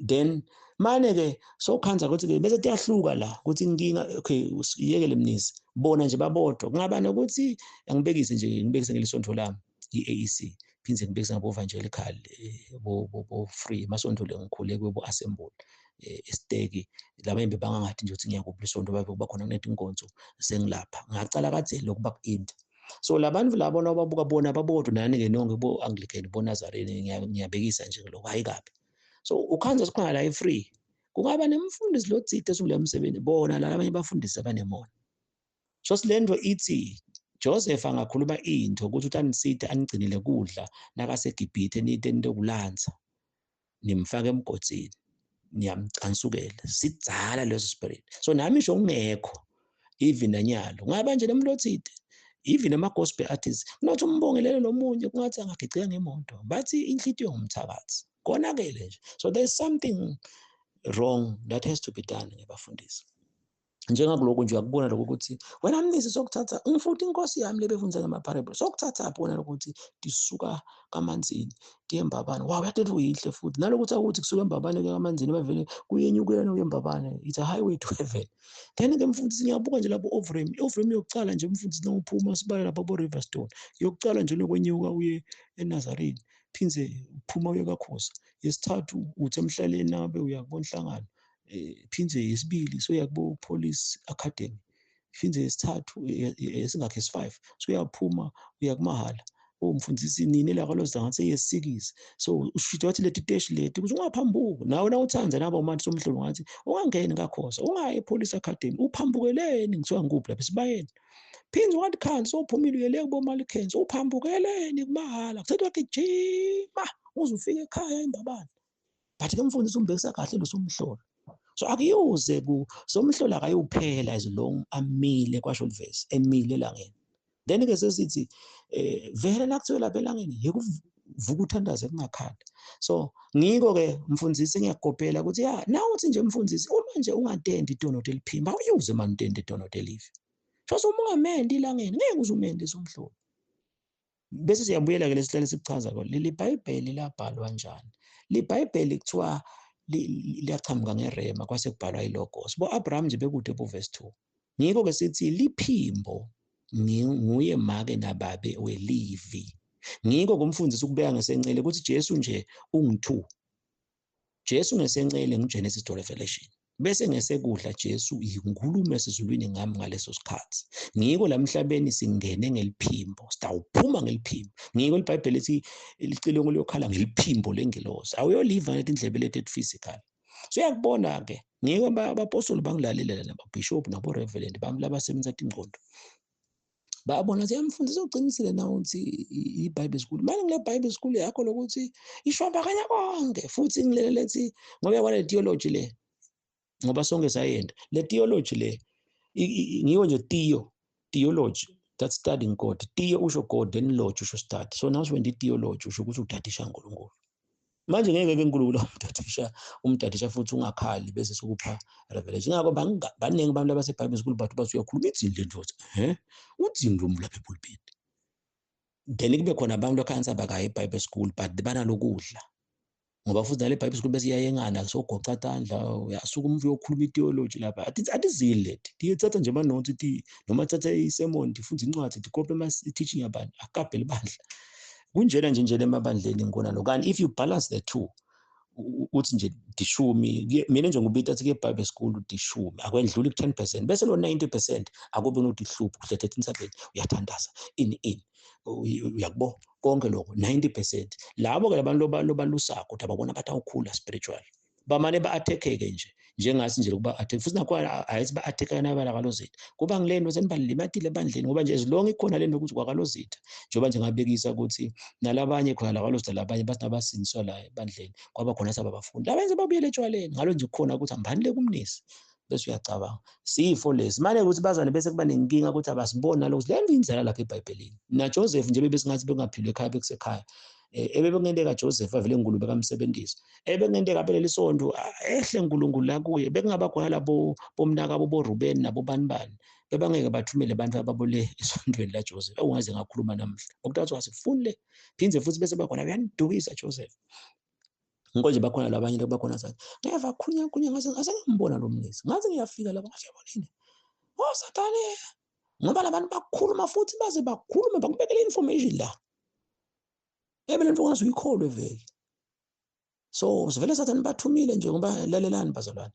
Then manje-ke sokhanza ukuthi-ke bese kuyahluka la ukuthi inkinga okay yekele mnisi bona nje babodwa kungaba nokuthi angibekise nje ngibekise ngelisonto lami i-AEC phindze ngibekise ngabo-evangelical bo-free amasonto le ngikhule kwebo-assembly esiteki labanye bebangangathi nje ukuthi ngiyakuphi isonto babe kuba khona kunetha inkonzo sengilapha ngacala kade lokhu baku-into. So labantu labo nababuka bona babodwa nani-ke nonke bo-Anglican bo-Nazarene ngiyabekisa nje lokho hayi kabi. So ukhanza sikhona la e-free kungaba nemfundisi lotsite esungule umsebenzi bona labanye bafundisi abanemona. So silento ithi Joseph angakhuluma into ukuthi utanisite anigcinile kudla nakaseGibhithe nite okulanza nimfake emgotsini niyamcansukela sidzala leso spirit. So nami ngisho ngekho even nanyalo ngaba nje nemlotsite even ama-gospel artists kunothi umbongelele nomunye kungathi angagiceka ngemoto bathi inhlitiyo ngumthakathi konakele nje. So there's something wrong that has to be done ngabafundisi. Njengakuloko nje uyakubona lokho ukuthi wena mnisi sokuthatha ngifuthi inkosi yami lebefundisa ngama-parable sokuthatha bona ukuthi disuka kamanzini kuye embabane wow yathi uyihle futhi nalokuthi akuthi kusuka embabane kuye kamanzini bavele kuyenyukela kuye embabane it's a highway to heaven. Then-ke mfundisi ngiyabuka nje lapho Ofrem yokucala nje mfundisi nawuphuma sibale lapha bo-Riverstone yokucala nje lokwenyuka uye eNazarene phindze uphuma uye kaKhosa yesithathu uthi emhlaleni nabe uyakubona inhlangano phindze yesibili so yakubo police academy phindze yesithathu esingakho esi5 so uyaphuma uyakumahala umfundisi nini la kwaloza ngathi yesikizi so usho wathi leti teshi leti ukuthi ungaphambuki nawe nawuthanza nabo manje somhlolo ngathi ungangeni kaKhosa ungayi police academy uphambukeleni ngithiwa ngikuphi lapha sibayeni phindze wathi khansi sophumile uyele kubo Malikhenzi uphambukeleni kumahala kusethi wagijima uze ufike ekhaya embabane but-ke mfundisi umbekisa kahle lo somhlolo. So akuyuze somhlola akayophela as long amile kwasho livesi emile elangeni. Then-ke sesithi vele nakuthiwe lapha elangeni yekuvuka uthandaze kungakhanda. So ngiko-ke mfundisi ngiyakukopela ukuthi ya nawuthi nje mfundisi uma nje ungatendi idonodo eliphimba awuyuze manje utende idonodo elive. Shose uma ungamende ilangeni ngeke uze umende somhlolo. Bese siyabuyela-ke lesihlale sichaza leli Bhayibheli labhalwa njani. LiBhayibheli kuthiwa liyachamuka ngerema kwase kubhalwa ilogos bo-Abraham nje bekude bo-verse 2. Ngiko-ke sithi liphimbo nguye make nababe welivi. Ngiko kumfundisi ukubeka ngesencele ukuthi Jesu nje ungu-2. Jesu ngesencele nguGenesis to Revelation. Bese ngesekudla Jesu inkulumo esizulwini ngami ngaleso sikhathi. Ngiko la emhlabeni singene ngeliphimbo sitawuphuma ngeliphimbo. Ngiko iBhayibheli lithi licilongo liyokhala ngeliphimbo lengilosi awuyoliva neti indlebe leti physical. So uyakubona-ke ngiko abapostoli bangilalela nababishop nabo-reverend bami labasebenza ingqondo babona ukuthi yamfundisa uqinisile nawo ukuthi iBible school manje ngile Bible school yakho lokuthi ishwabakanya konke futhi ngilele lethi ngoba yabona le theology le ngoba sonke sayenda le theology le ngiyo nje theology that's studying God. Theo usho God then lodge usho study. So now when the theology usho ukuthi udadisha uNkulunkulu. Manje ngeke uNkulunkulu umdadisha futhi ungakhali bese sokupha revelation. Ngakho baningi abantu abase Bible school bathu bathi uyakhuluma idzini le ndoda. Udzini lo lapha epulpit. Then kube khona abantu akhansa bakayi eBible school but banalokudla. Ngoba futhi nale Bible school bese iyayengana sogoca tandla uyasuka umuntu uyokhuluma itheology lapha athi zile dithatha nje ama notes ithi noma thatha isermon difunda incwadi dikope ama teaching abantu akabhela ibandla kunjena nje emabandleni ngikona lo kanti if you balance the two uthi nje dishumi mina nje ngubita athi ke Bible school dishumi akwendluli ku10% bese lo 90% akube nokuthi ihlupho kuhlethetha insabeni uyathandaza ini uyakubo konke lokho 90% labo-ke labantu lobalusako ukuthi ababona bathi awukhula spiritual bamane ba-attack-ke njengasi nje lokuba attack futhi nakhona ayithi ba-attack-a nabala kalozitha kuba ngile nto senibalimatile ebandleni ngoba nje as long ikhona le nto ukuthi kwakalozitha njengoba nje ngabekisa ukuthi nalabanye khona la kalozitha labanye bathi nabasindiswa la ebandleni kwaba khona sababafundi labanye sebabuyele etshwaleni ngalo nje kukhona ukuthi ambanile kumnisi bese uyacabanga sifo lesi manje ukuthi bazane bese kuba nenkinga ukuthi abasibona nalokho le nto inzala lapha eBhayibhelini naJoseph nje bebesingathi bengaphilwe ekhaya bekusekhaya ebebengenteka Joseph avele ngulube kamsebenzisi ebengenteka phela lisonto ehle uNkulunkulu la kuye bekungaba khona labo bomnakabo boRuben nabo banibani bebangeke bathumele abantu ababole esontweni la Joseph ungaze ngakhuluma namhla okuthiwa asifuni le phindze futhi bese bakhona uyanidukisa Joseph Ngikho nje bakhona labanye bakhona sathi ngeva khulunya ngase ngimbona lo mnisi ngaze ngiyafika lapho ngasho yabonini Sathane ngoba labantu bakhuluma futhi baze bakhulume bakubekele information la ebele nto ungaze uyikholwe vele. So sivele Sathane bathumile nje ngoba lalelani bazalwane.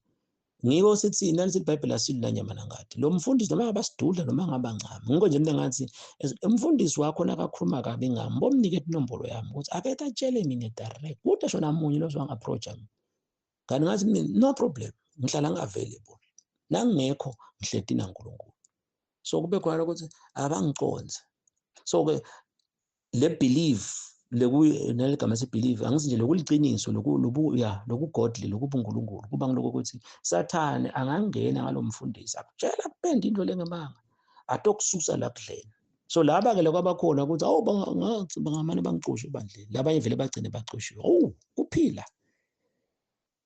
Ngiko sithi nalithi iBhayibheli asili la nyama nangadi. Lo mfundisi noma ngabasidudla noma ngabancane. Ngikho nje mina ngathi umfundisi wakho nakakhuluma kabi ngami bomnike inombolo yami ukuthi akethe atshele mina direct. Kude shona munye lo approach mina. Kanti ngathi mina no problem. Ngihlala ngavailable. Nangingekho ngihleti naNkulunkulu. So kube khona ukuthi abangiconze. So ke le belief neligama sebelieve angithi nje lokuliqiniso loku godly lokubuNkulunkulu kuba ngiloko ukuthi Sathane angangena ngalomfundisi akutshela kupenda into lengemanga atokususa la kudleni. So laba ke lokwabakhona ukuthi awu bangamane bangixoshe ebandleni labanye vele bagcine baxoshiwe kuphila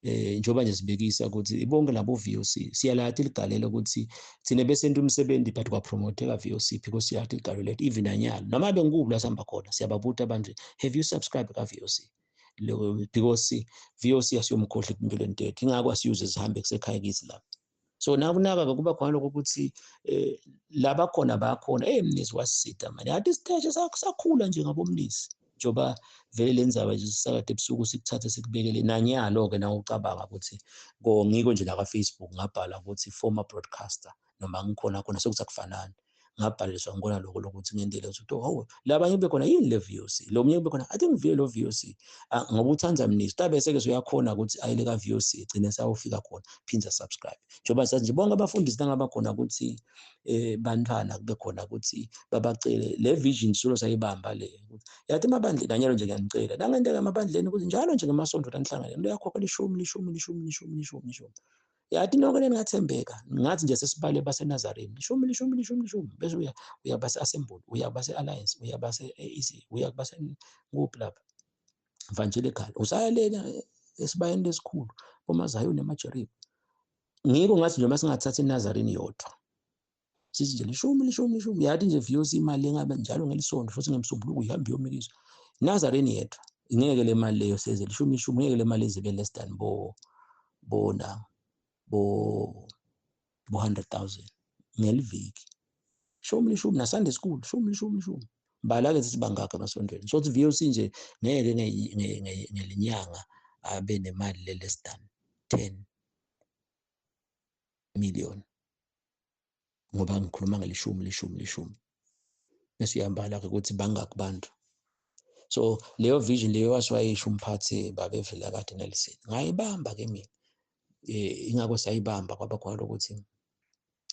njengoba nje sibekisa ukuthi bonke labo VOC siyalathi ligalelo ukuthi thina besenta umsebenzi but kwapromotheka VOC because siyathi ligalelo lethu even anyalo noma bengikubi la sihamba khona siyababuta abantu have you subscribed ka VOC because VOC asiyomkhohle empilweni tethu ingakho asiyuze zihambe kusekhaya kithi lapha. So nakunaka kuba khona lokho ukuthi laba khona bakhona mnisi wasisita manje yathi isiteje sakhula nje ngabomnisi njoba vele lenzaba nje sisakade ebusuku sikuthathe sikubekele nanyalo ke na ucabanga ukuthi ngiko nje la ka Facebook ngabhala ukuthi former broadcaster noma ngikhona khona sokuthi akufanani ngabhaliswa ngikona lokho lokuthi ngindele ukuthi labanye kube khona yini le VOC lo munye kube khona athi ngivile lo VOC ngoba uthanza mnisi tabese ke uyakhona ukuthi ayile ka VOC gcine sayofika khona phinza subscribe njoba sathi nje bonke abafundisi nangaba khona ukuthi bantwana kube khona ukuthi babacele le vision solo sayibamba le yathi amabandla nanyalo nje ngiyanicela nangenteka amabandleni ukuthi njalo nje ngemasonto lanihlangane into yakhokhela 10 yathi nonke ningathembeka ngathi nje sesibale baseNazarene 10 bese uya base Assembly uya base Alliance uya base AC uya base nguphi lapha evangelical usayalena esibayeni lesikhulu bomaZayoni emaJeriko ngiko ngathi nje masingathatha iNazarene yodwa sithi nje 10 yathi nje VOC imali engabe njalo ngelisonto futhi ngemsombuluko ihamba iyomikiswa Nazarene yedwa ingeke le mali leyo seze 10 ngeke le mali izibe less than bo 100,000 ngeliviki 10 na Sunday school 10 bala ke sithi bangaka emasontweni so ukuthi VOC nje ngeke ngelinyanga abe nemali le less than 10 million ngoba ngikhuluma nge10 bese uyambala ke ukuthi bangaka abantu. So leyo vision leyo wasiwayisho umphathi babevela kade Nelson ngayibamba ke mina ingakho sayibamba kwaba khona ukuthi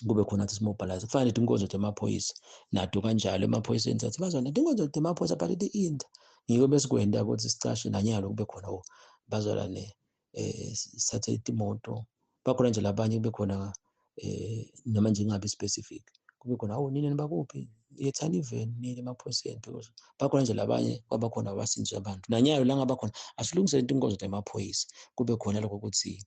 kube khona athi simobilize kufanele inkonzo zemaphoyisa nato kanjalo emaphoyiseni sathi bazona inkonzo zemaphoyisa but into ngiko besikwenda ukuthi sicashe nanyalo kube khona bazolane sathe imoto bakhona nje labanye kube khona noma nje ingabe specific kube khona nini bakuphi yethani even nini emaphoyiseni because bakhona nje labanye kwabakhona abasinzwe abantu nanyalo la ngaba khona asilungisele inkonzo zemaphoyisa kube khona lokho ukuthi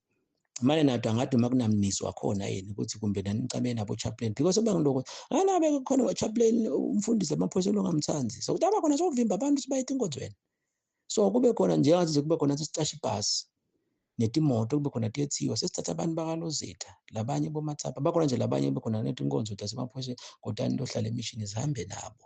manje nato angathi makunamnisi wakhona yini ukuthi kumbe nanicame nabo chaplain because bangiloko anabe khona chaplain umfundisi amaphoyisa longamthanzi so kutaba khona sokuvimba abantu sibayithe inkonzweni so kube khona nje ngathi kube khona sicashe ibhasi netimoto kube khona tiyethiwa sesithatha abantu bakalozitha labanye bomathapha bakhona nje labanye kube khona nethi inkonzo zasemaphoyisa kodwa into ohlala emishini zihambe nabo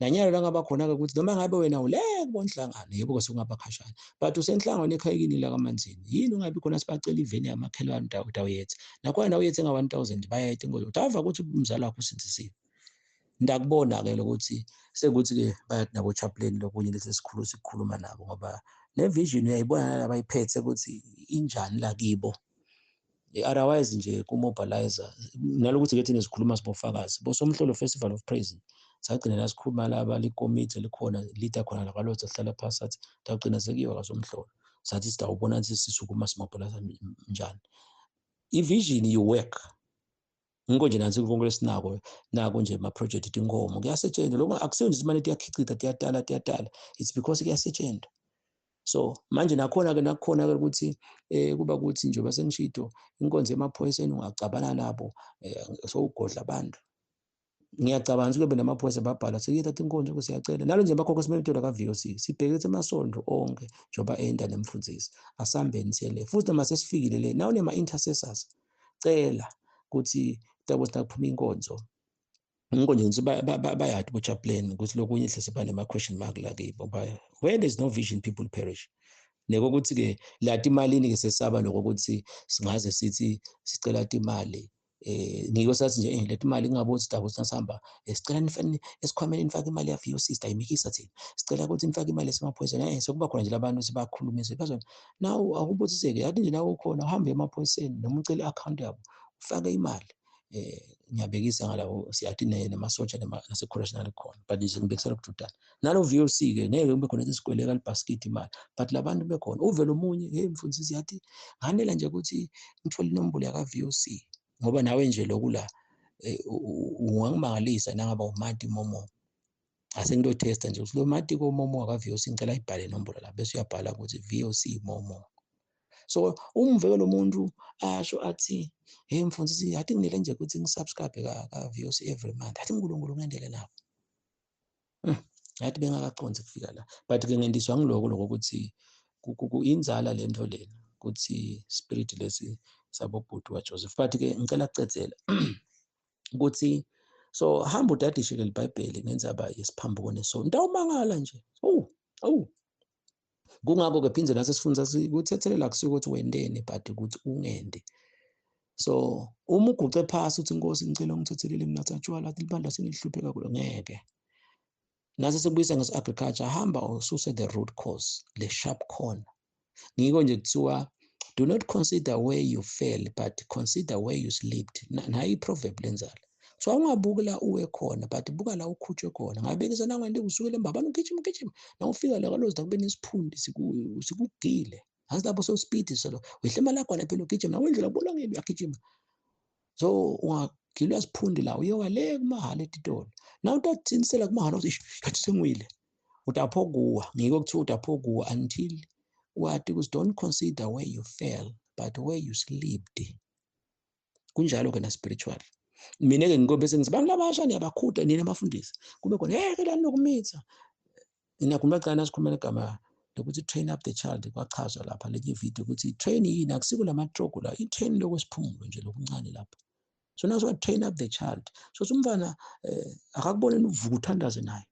nanyalo la ngaba khona ke ukuthi noma ngabe wena ule kubonhlangano yebo ke sokungaba khashana but usenhlangano ekhayekini la kaManzini yini ungabi khona sibacela iveni yamakhelwane dawo yethu nakhona nawo yethu nga1000 bayayithe inkonzo utava ukuthi umzali wakho usindisiwe ndakubona ke lokuthi sekuthi ke bayathi nabo chaplain lokunye lesesikhulu sikhuluma nabo ngoba le vision uyayibona labayiphethe ukuthi injani la kibo otherwise nje kumobilizer nalokuthi ke thina sikhuluma sibofakazi bosomhlolo Festival of Praise sagcina la sikhuluma laba likomiti likhona leader khona la kalotha sihlala phasi sathi tagcina sekiwa kasomhlolo sathi sidawubona ukuthi sisukuma simobilizer njani ivision you work ngiko nje nansi konke lesinako nako nje ama project tinkomo kuyasetshenzwa lokho akusiyo nje imali eyakhicita tiyatala it's because kuyasetshenzwa so manje nakhona ke ukuthi kuba ukuthi njengoba sengishito inkonzo yemaphoyiseni ungacabana nabo so ugodla abantu ngiyacabanga kube namaphoyisa babhala sekuyithatha inkonzo ukuthi siyacela nalo nje bakhokho simemtola ka-VOC sibheke ukuthi amasonto onke njengoba enda nemfundisi asambeni siye le futhi noma sesifikile le nawo nema-intercessors cela ukuthi dabo sinakuphuma inkonzo inkonzo nje bayade bochaplain ukuthi lokunye hle siba nema-question mark la kibo where there's no vision people perish nekokuthi-ke lati imalini-ke sesaba lokokuthi singaze sithi sicela imali ngiko sathi nje leti imali kungabe ukuthi dabo sasihamba sicela nifane esikhwameni nifake imali ya-VOC sitayimikisa thina sicela ukuthi nifake imali esemaphoyiseni sekuba khona nje labantu sibakhulumise bazona nawu akubuthiseke yathi nje nawe ukhona uhambe emaphoyiseni noma ucele i-account yabo ufake imali ngiyabekisa ngalawo siyathi namasotsha nase-correctional khona but nje ngibekisela ukujudana nalo VOC-ke ngeke kube khona isikweleka libhasikidi imali but labantu bekhona uvele omunye hey mfundisi yathi nganela nje ukuthi ngithole inombolo yaka-VOC ngoba nawe nje lokula ungangimangalisa nangaba uManti Momo asengitotesta nje ukuthi lo Manti Momo waka-VOC ngicela ayibhale inombolo la bese uyabhala ukuthi VOC Momo so umveke lo muntu asho athi hey mfundisi yathi nginele nje ukuthi ngisubscribe ka-VOC every month athi uNkulunkulu ngendele nabo yathi bengakaconsi kufika la but-ke ngendiswa ngiloko ukuthi inzala lento lena ukuthi spirit lesi sabobhuti waJoseph but-ke ngicela kucedzela ukuthi so hamba udadishe libhayibheli ngendzaba yesiphambuko nesonto awumangala nje kungako-ke phindze nasesifundza kuthethelela kusuke ukuthi wendeni but ukuthi ungende so uma uguce phasi uthi inkosi ngicela ungithethelele nginatha tshwala libandla sengilihluphe kakhulu ngeke nase sekubuyisa ngesi-agriculture hamba ususe the root cause le sharp corner ngiko nje kuthiwa do not consider where you fell but consider where you slipped nayo iproverb lenzala so ungabuki la uwe khona but buka la ukhutshwe khona ngabekisa nangwende usukele embabani ugijima nawufika la kalozida kube nesiphundi sikugile hasi lapho sewuspeed solo wehle emalagwana phela ugijima nawendlela kubona ngeke uyagijima so ungagilwa siphundi la uye wale kumahala etitolo naw utathinisela kumahala uthi yathi sengiwile utaphokuwa ngiko kuthiwa utaphokuwa until wathi ukuthi don't consider where you fell but where you slipped kunjalo-ke na spiritual mina-ke ngiko bese ngithi bantu labasha niyabakhuda nina abafundisi kube khona ke lani nokumitha ninakhuluma cana sikhulumela igama lokuthi train up the child kwachazwa lapha lenye video ukuthi train yini akusiko lamatrogo la i-train lokwesiphumulo nje lokuncane lapha so naso train up the child so umfana akakubone uvuka uthandaze naye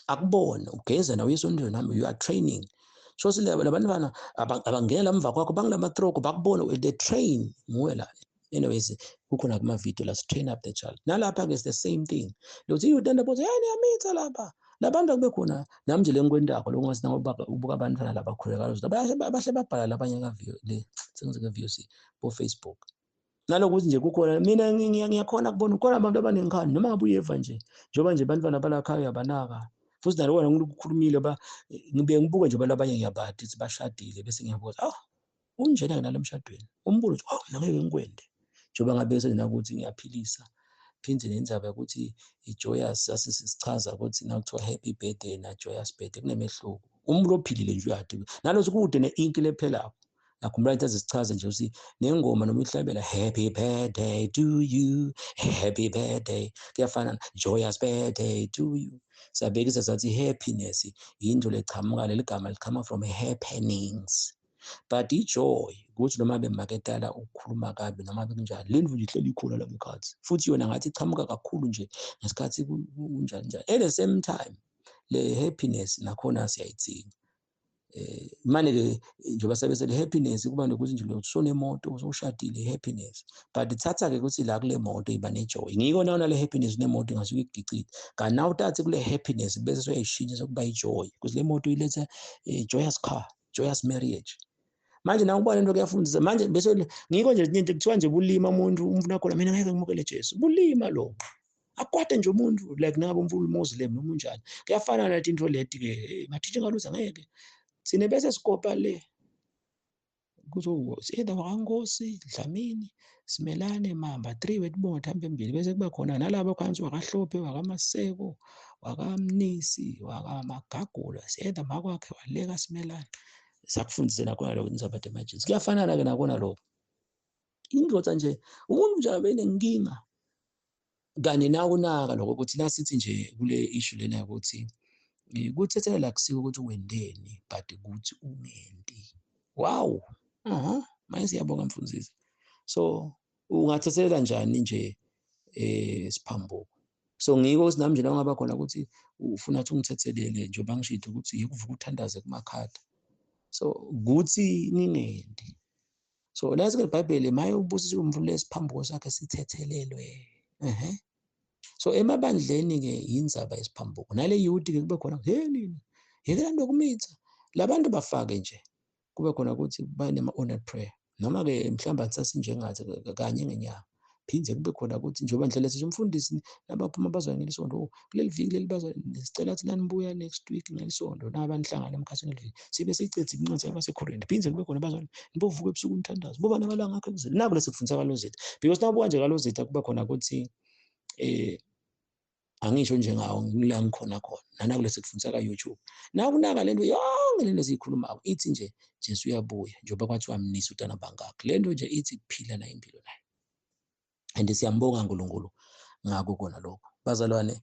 akubone ugeza nawe esondweni nami you are training so labantu bana abangena lamva kwakho bangilamatrogo bakubone the train nguwe la anyways kukhona kuma-video la train up the child nalapha-ke is the same thing lokuthi utanda bothi niyamitha lapha labantu akube khona nami nje le ngikwendako lokungasi ubuka abantwana labakhulekayo bahle babhala labanye sengize ka-VOC bo-Facebook nalokuthi nje kukhona mina ngiyakhona kubona ukhona abantu abaningikhani noma ngabe uyeva nje njengoba nje bantwana balakhaya uyabanaka futhi nalo wona ngikhulumile ngibuye ngibuke nje balabanye ngiyabadi ukuthi bashadile bese ngiyabuza unjena-ke nalo mshadweni umbulo uthi mina ngeke ngikwende njengoba ngabe senakuthi ngiyaphilisa phindze nendzaba yokuthi i-joyous sasichaza ukuthi nakuthiwa happy birthday na-joyous birthday kunemehluko umuntu ophilile nje uyadi nalothi kude ne-inki lephelayo nakhumbula into ezisichaze nje ukuthi nengoma noma ihlabela happy birthday to you happy birthday kuyafana joyous birthday to you siyabekisa sathi happiness into lechamuka leli gama lichama from happenings but ijoy ukuthi noma bemaketala ukukhuluma kabi noma bekunjani le ndvu nje ihleli ikhona la ngekhathi futhi yona ngathi ichamuka kakhulu nje ngesikhathi kunjani njani at the same time le happiness nakhona siyayidzinga manje-ke njengoba sabese le happiness kuba nokuthi nje usonemoto usushadile happiness but thatha-ke ukuthi la kule moto iba nejoy ngiko nawo nale happiness nemoto ingasuke igicile kanti nawe utathi kule happiness bese soyayishintsha sokuba ijoy because le moto iletha joyous car joyous marriage manje nawe ubona into kuyafundisa manje bese ngiko nje into kuthiwa nje bulima umuntu nakhona mina ngeke ngimukele Jesu bulima lo akwade nje umuntu like nabo umfulu Muslim noma unjani kuyafana nathi into leti-ke mathisha ngaluza ngeke thine bese sikopa le kuthi either wakankosi Dlamini Simelane Mamba 3 wetibonga thambe embili bese kuba khona nalabo phansi wakahlophe wakamaseko wakamnisi wakamagagula either makwakhe waleka Simelane sakufundise nakhona lokho nizaba emergency kuyafanana-ke nakona lokho indvodza nje umuntu nje abe nenkinga kanye nakunaka lokho ukuthi nasithi nje kule issue lena ukuthi kuthethelela kusiko ukuthi wendeni but kuthi ungenti. Wow. Manje siyabonga mfundisi. So ungathethelela njani nje Siphambuko? So ngiko ukuthi nami nje la ngaba khona ukuthi ufuna ukuthi ungithethelele njengoba ngishilo ukuthi yikuvuka uthandaze kumakhada. So kuthi ningenti. So lazi-ke iBhayibheli maye ubusise umvule Siphambuko sakhe sithethelelwe. So emabandleni-ke indzaba yesiphambuko nale youth-ke kube khona nina yekelani lokumitha labantu bafake nje kube khona ukuthi banema-honored prayer noma-ke mhlawumbe asasinjengathi kanye ngenyanga phinde kube khona ukuthi njengoba ndlela nje umfundisi nabaphuma bazoya ngelisondo kuleli viki leli sicela ukuthi nanibuya next week ngelisondo nabanihlangana emkhathini eliviki sibe sicethe incwadi yabaseKorinte phinde kube khona bazona nibovuka ebusuku nithandaza boba namalanga akho ekuzeni naku lesikufundisa kalozitha because nabuka nje kalozitha kuba khona ukuthi angisho njengawo la ngikhona khona nanakule sikufundisa ka-YouTube nakunaka lento yonke lento esiyikhulumayo ithi nje Jesu uyabuya njengoba kwathiwa mnisi utana bangakho lento nje ithi kuphila nayo impilo nayo and siyambonga uNkulunkulu ngako kona lokho bazalwane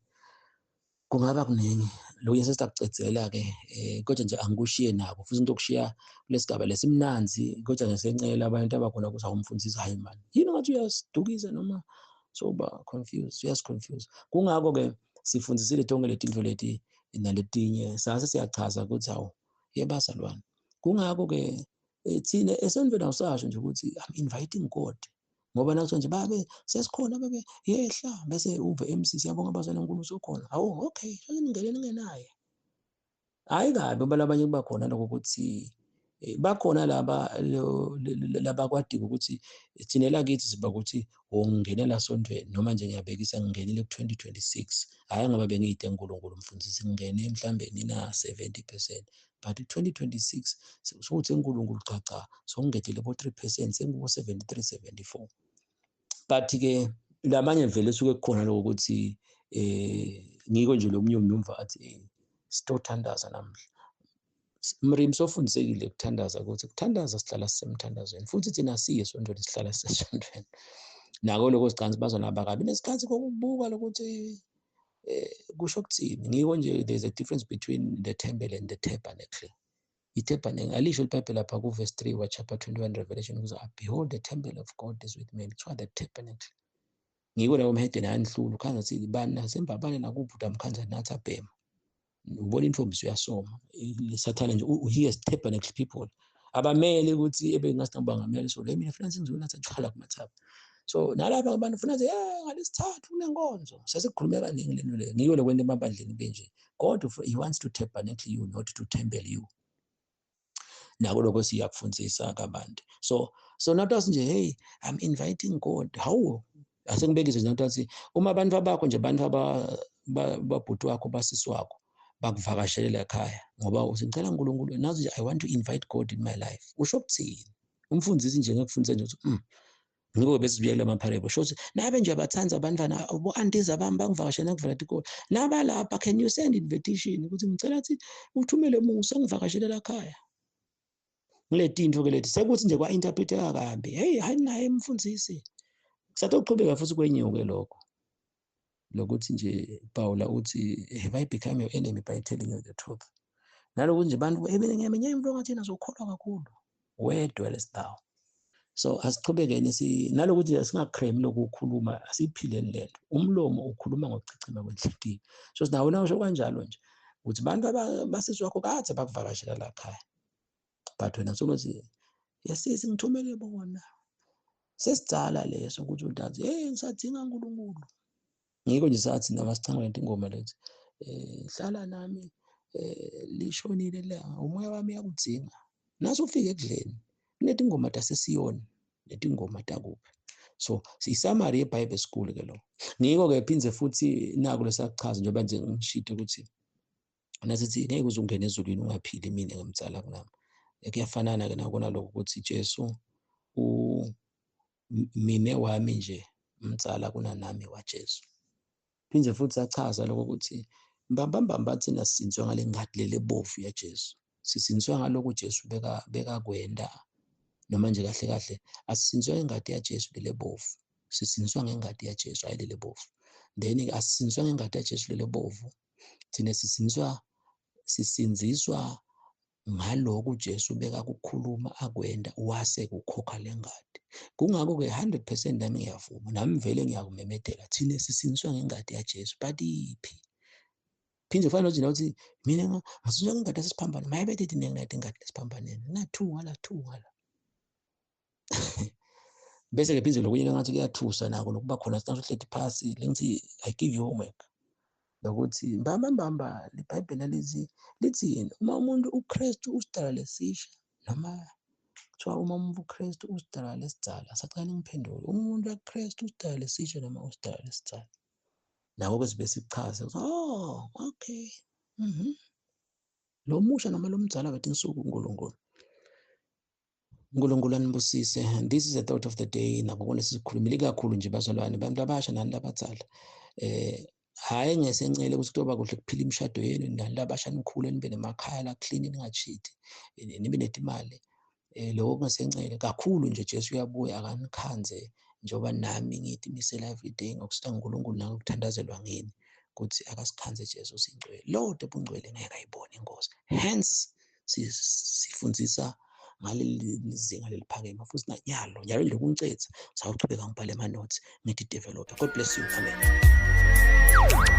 kungaba kuningi lo yesesitakucedzela-ke kodwa nje angikushiye nako futhi into okushiya kulesigaba lesimnanzi kodwa ngesencela abantu abakhona ukuthi awumfundisi hayi mani yini ngathi uyasidukisa noma soba confused uyasiconfuse kungako-ke sifundisile tonke letinto leti naletinye sase siyachaza ukuthi hawu yebazalwane kungako-ke thina esendweni awusasho nje ukuthi I'm inviting God ngoba nakusho nje babe sesikhona babe yehla bese uve MC siyabonga abazalwane uNkulunkulu usokhona hawu okay ningene ningenaye hayi kabi ngoba labanye kuba khona lokho ukuthi bakhona laba kwadika ukuthi thina lakithi siba ukuthi ngingenela sontweni noma nje ngiyabhekisa ngingenile ku-2026 hhayi ngoba bengiyide uNkulunkulu mfundisi ngingene mhlawumbe nina 70% but 2026 sokuthi uNkulunkulu cha sokungedile bo-3% sengubo-73, 74 but-ke lamanye vele suke kukhona lokho ukuthi ngiko nje lo mnyumva athi sitothandaza namhla Mrimi sofundisekile ukuthandaza ukuthi kuthandaza sihlala sisemthandazweni futhi thina siye esontweni sihlala sisesontweni nako lokho sicansi bazona bakabi nesikhathi kokubuka lokuthi kusho ukuthini ngiko nje there's a difference between the temple and the tabernacle itabernacle alisho iBhayibheli lapha ku-verse 3 wa chapter 21 Revelation ukuthi behold the temple of God is with men kuthiwa the tabernacle ngiko lawo mhedeni ayanhlulu khanza sithi bani nasembabane nakuphi udamkhanza nathi abhema ubona intombi uyasoma sathana nje he has tabernacle people abamele ukuthi ebengasithi bangamele so le mina funa ngizonatha tshwala kumathaba so nalapha abantu funa nje ngalesithathu kunenkonzo sesikhulume kaningi lento le ngiko lokwenta emabandleni benje God he wants to tabernacle you not to temple you nako lokho siyakufundisa kabantu so not us nje hey I'm inviting God how asengibekise nje ukuthi uma abantu abakho nje abantu babhuti wakho basisi wakho bakuvakashelela ekhaya ngoba usicela uNkulunkulu nazi nje I want to invite God in my life usho ukuthini umfundisi nje ngekufundisa nje ukuthi ngiko bese sibuyela emaparable shothi nabe nje abathanza abantwana bo-antiza abami bangivakashela ngivela tikolo nabalapha can you send invitation ukuthi ngicela ukuthi uthumele musa ngivakashelela ekhaya ngiletinto-ke leti sekuthi nje kwa-interpreteka kambi hey hayi naye mfundisi kusathe ukuqhubeka futhi kwenyuke lokho lokuthi nje Pawula uthi have I become your enemy by telling you the truth nalokuthi nje abantu ngiyamenye into ngathi nazokholwa kakhulu where dwellest thou so asiqhubekeni nalokuthi singaclaim lokukhuluma asiphileni lento umlomo ukhuluma ngokucicima kwenhliziyo so sinawo nasho kanjalo nje ukuthi abantu basisi wakho kade bakuvakashela la ekhaya but wena sokuthi yasisi ngithumele bona sesidala leso ukuthi untazi hey ngisadinga uNkulunkulu ngiko nje sathi namasicanga lento ingoma lethi hlala nami lishonile la umoya wami yakudzinga naso ufike ekudleni kuneti ngoma taseSiyoni leti ngoma takuphi so isummary yeBible school ke lo ngiko ke phindze futhi naku lesachaza njengoba nje ngishito ukuthi nasithi ngeke uze ungene ezulwini ungaphili mina ngemtsala kunami kuyafanana ke nakona lokho ukuthi Jesu mime wami nje umtsala kunanami waJesu phindze futhi sachaza lokho ukuthi mbambamba thina sisinzwe ngale ngadi lele bofu yaJesu sisinzwe ngalokho Jesu bekakwenda noma nje kahle kahle asisinzwe ngengadi yaJesu lele bofu sisinzwe ngengadi yaJesu ayilele bofu then-ke asisinziswa ngengadi kaJesu lelo bovu, thina sisinziswa ngalokho uJesu bekakukhuluma akwenda wase kukhokha le ngadi. Kungakho-ke 100% nami ngiyavuma, nami vele ngiyakumemedela, thina sisinziswa ngengadi yaJesu, but iphi? Phinde kufana nokuthi ukuthi mina ngisinziswa ngengadi yasesiphambano, mayebethe thina ngingadi yasesiphambanweni, nathunga la. Bese-ke phinde lokunye ngathi kuyathusa nako nokuba khona sinahleti phasi lengithi I give you homework lokuthi mbamba iBhayibheli lithini uma umuntu uKristu usidala lesisha, noma kuthiwa uma umuntu uKristu usidala lesidzala. Sacela ngiphendule, umuntu kaKristu usidala lesisha noma usidala lesidzala? Nako-ke sibe sikuchaza oh okay, lo musha noma lo mdzala kade ngisuka uNkulunkulu. uNkulunkulu anibusise. This is a thought of the day. Nabona sikhulumile kakhulu nje bazalwane, bantu abasha nani labadzala. Hhayi ngesencele ukuthi kutoba kuhle kuphila imishado yenu nani labasha nikhule nibe nemakhaya la clean ningacheat, nibe netimali. Lokho kungesencele kakhulu nje. Jesu uyabuya akanikhanze njengoba nami ngithi imisela every day ngokusita uNkulunkulu nangokuthandazelwa ngini ukuthi akasikhanze Jesu singcwele. Lodwa ubungcwele ngeke ayibone inkosi. Hence sifundzisa ngaleli zinga leliphakeme futhi nyalo nje kungincetha sawuchubeka ngibhale ama-notes ngithi develop. God bless you. Amen.